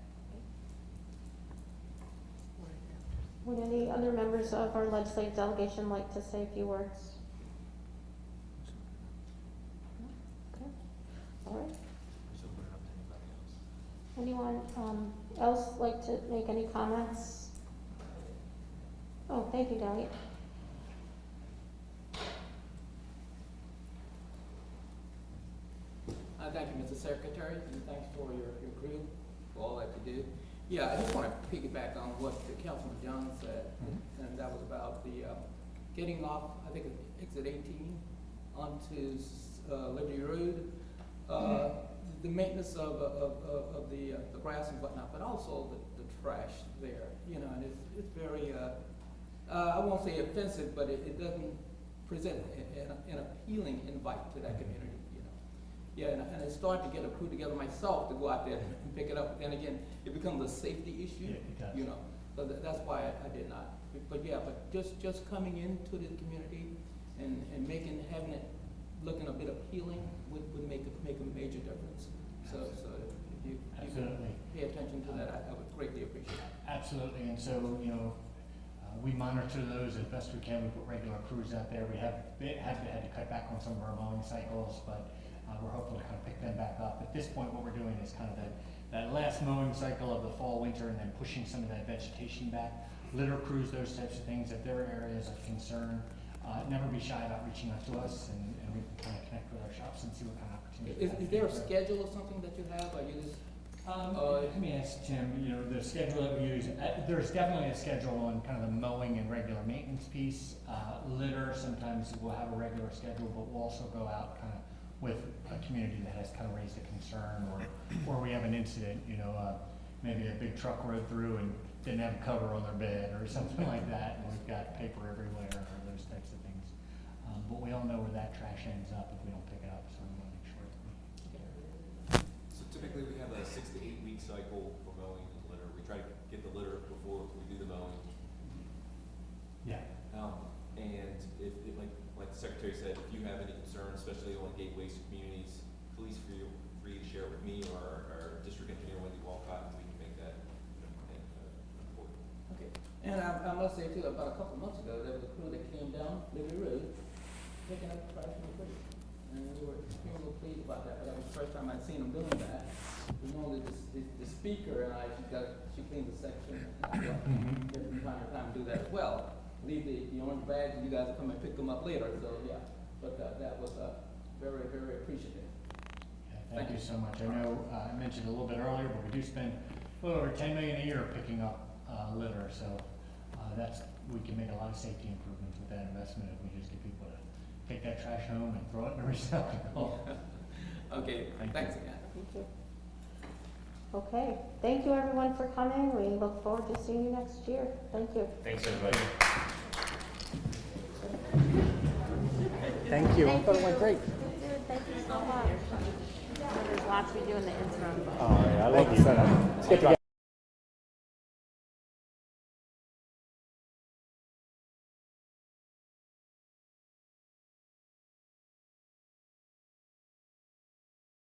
Would any other members of our legislative delegation like to say a few words? Okay. All right. Anyone else like to make any comments? Oh, thank you, Delia. Thank you, Mr. Secretary, and thanks for your crew for all that you do. Yeah, I just want to piggyback on what Councilman John said, and that was about the getting off, I think, exit 18 onto Liberty Road. The maintenance of the grass and whatnot, but also the trash there, and it's very, I won't say offensive, but it doesn't present an appealing invite to that community, Yeah, and I started to get a crew together myself to go out there and pick it up, but then again, it becomes a safety issue, Yeah, it does. So that's why I did not. But yeah, but just coming into the community and having it looking a bit appealing would make a major difference. So if you pay attention to that, I would greatly appreciate it. Absolutely, and so, we monitor those as best we can. We put regular crews out there. We had to cut back on some of our mowing cycles, but we're hopeful to kind of pick them back up. At this point, what we're doing is kind of that last mowing cycle of the fall, winter, and then pushing some of that vegetation back. Litter crews, those types of things. If there are areas of concern, never be shy about reaching out to us, and we can kind of connect with our shops and see what kind of opportunities. Is there a schedule or something that you have? Or you just let me ask Tim, the schedule that we use, there's definitely a schedule on kind of the mowing and regular maintenance piece. Litter, sometimes we'll have a regular schedule, but we'll also go out kind of with a community that has kind of raised a concern, or we have an incident, maybe a big truck rode through and didn't have a cover on their bed or something like that, and we've got paper everywhere or those types of things. But we all know where that trash ends up if we don't pick it up, so we want to make sure that we get it. So typically we have a 6 to 8 week cycle for mowing and litter. We try to get the litter before we do the mowing. Yeah. And if like the Secretary said, if you have any concerns, especially on gateways to communities, please feel free to share it with me or our district engineer, Wendy Walcott, and we can make that important. Okay. And I must say too, about a couple of months ago, there was a crew that came down Liberty Road, picking up trash from the creek. And we were extremely pleased about that, but that was the first time I'd seen them doing that. We know that the speaker and she cleaned the section, and I get from time to time to do that as well. Leave the orange bags, and you guys will come and pick them up later, so yeah. But that was very, very appreciative. Yeah, thank you so much. I know I mentioned a little bit earlier, but we do spend a little over $10 million a year picking up litter, so that's we can make a lot of safety improvements with that investment if we just get people to take that trash home and throw it in a receptacle. Okay, thanks again. Thank you. Okay, thank you everyone for coming. We look forward to seeing you next year. Thank you. Thanks, everybody. Thank you. Thank you. Thank you so much. There's lots we do in the interim. All right, I like the setup. Let's get together.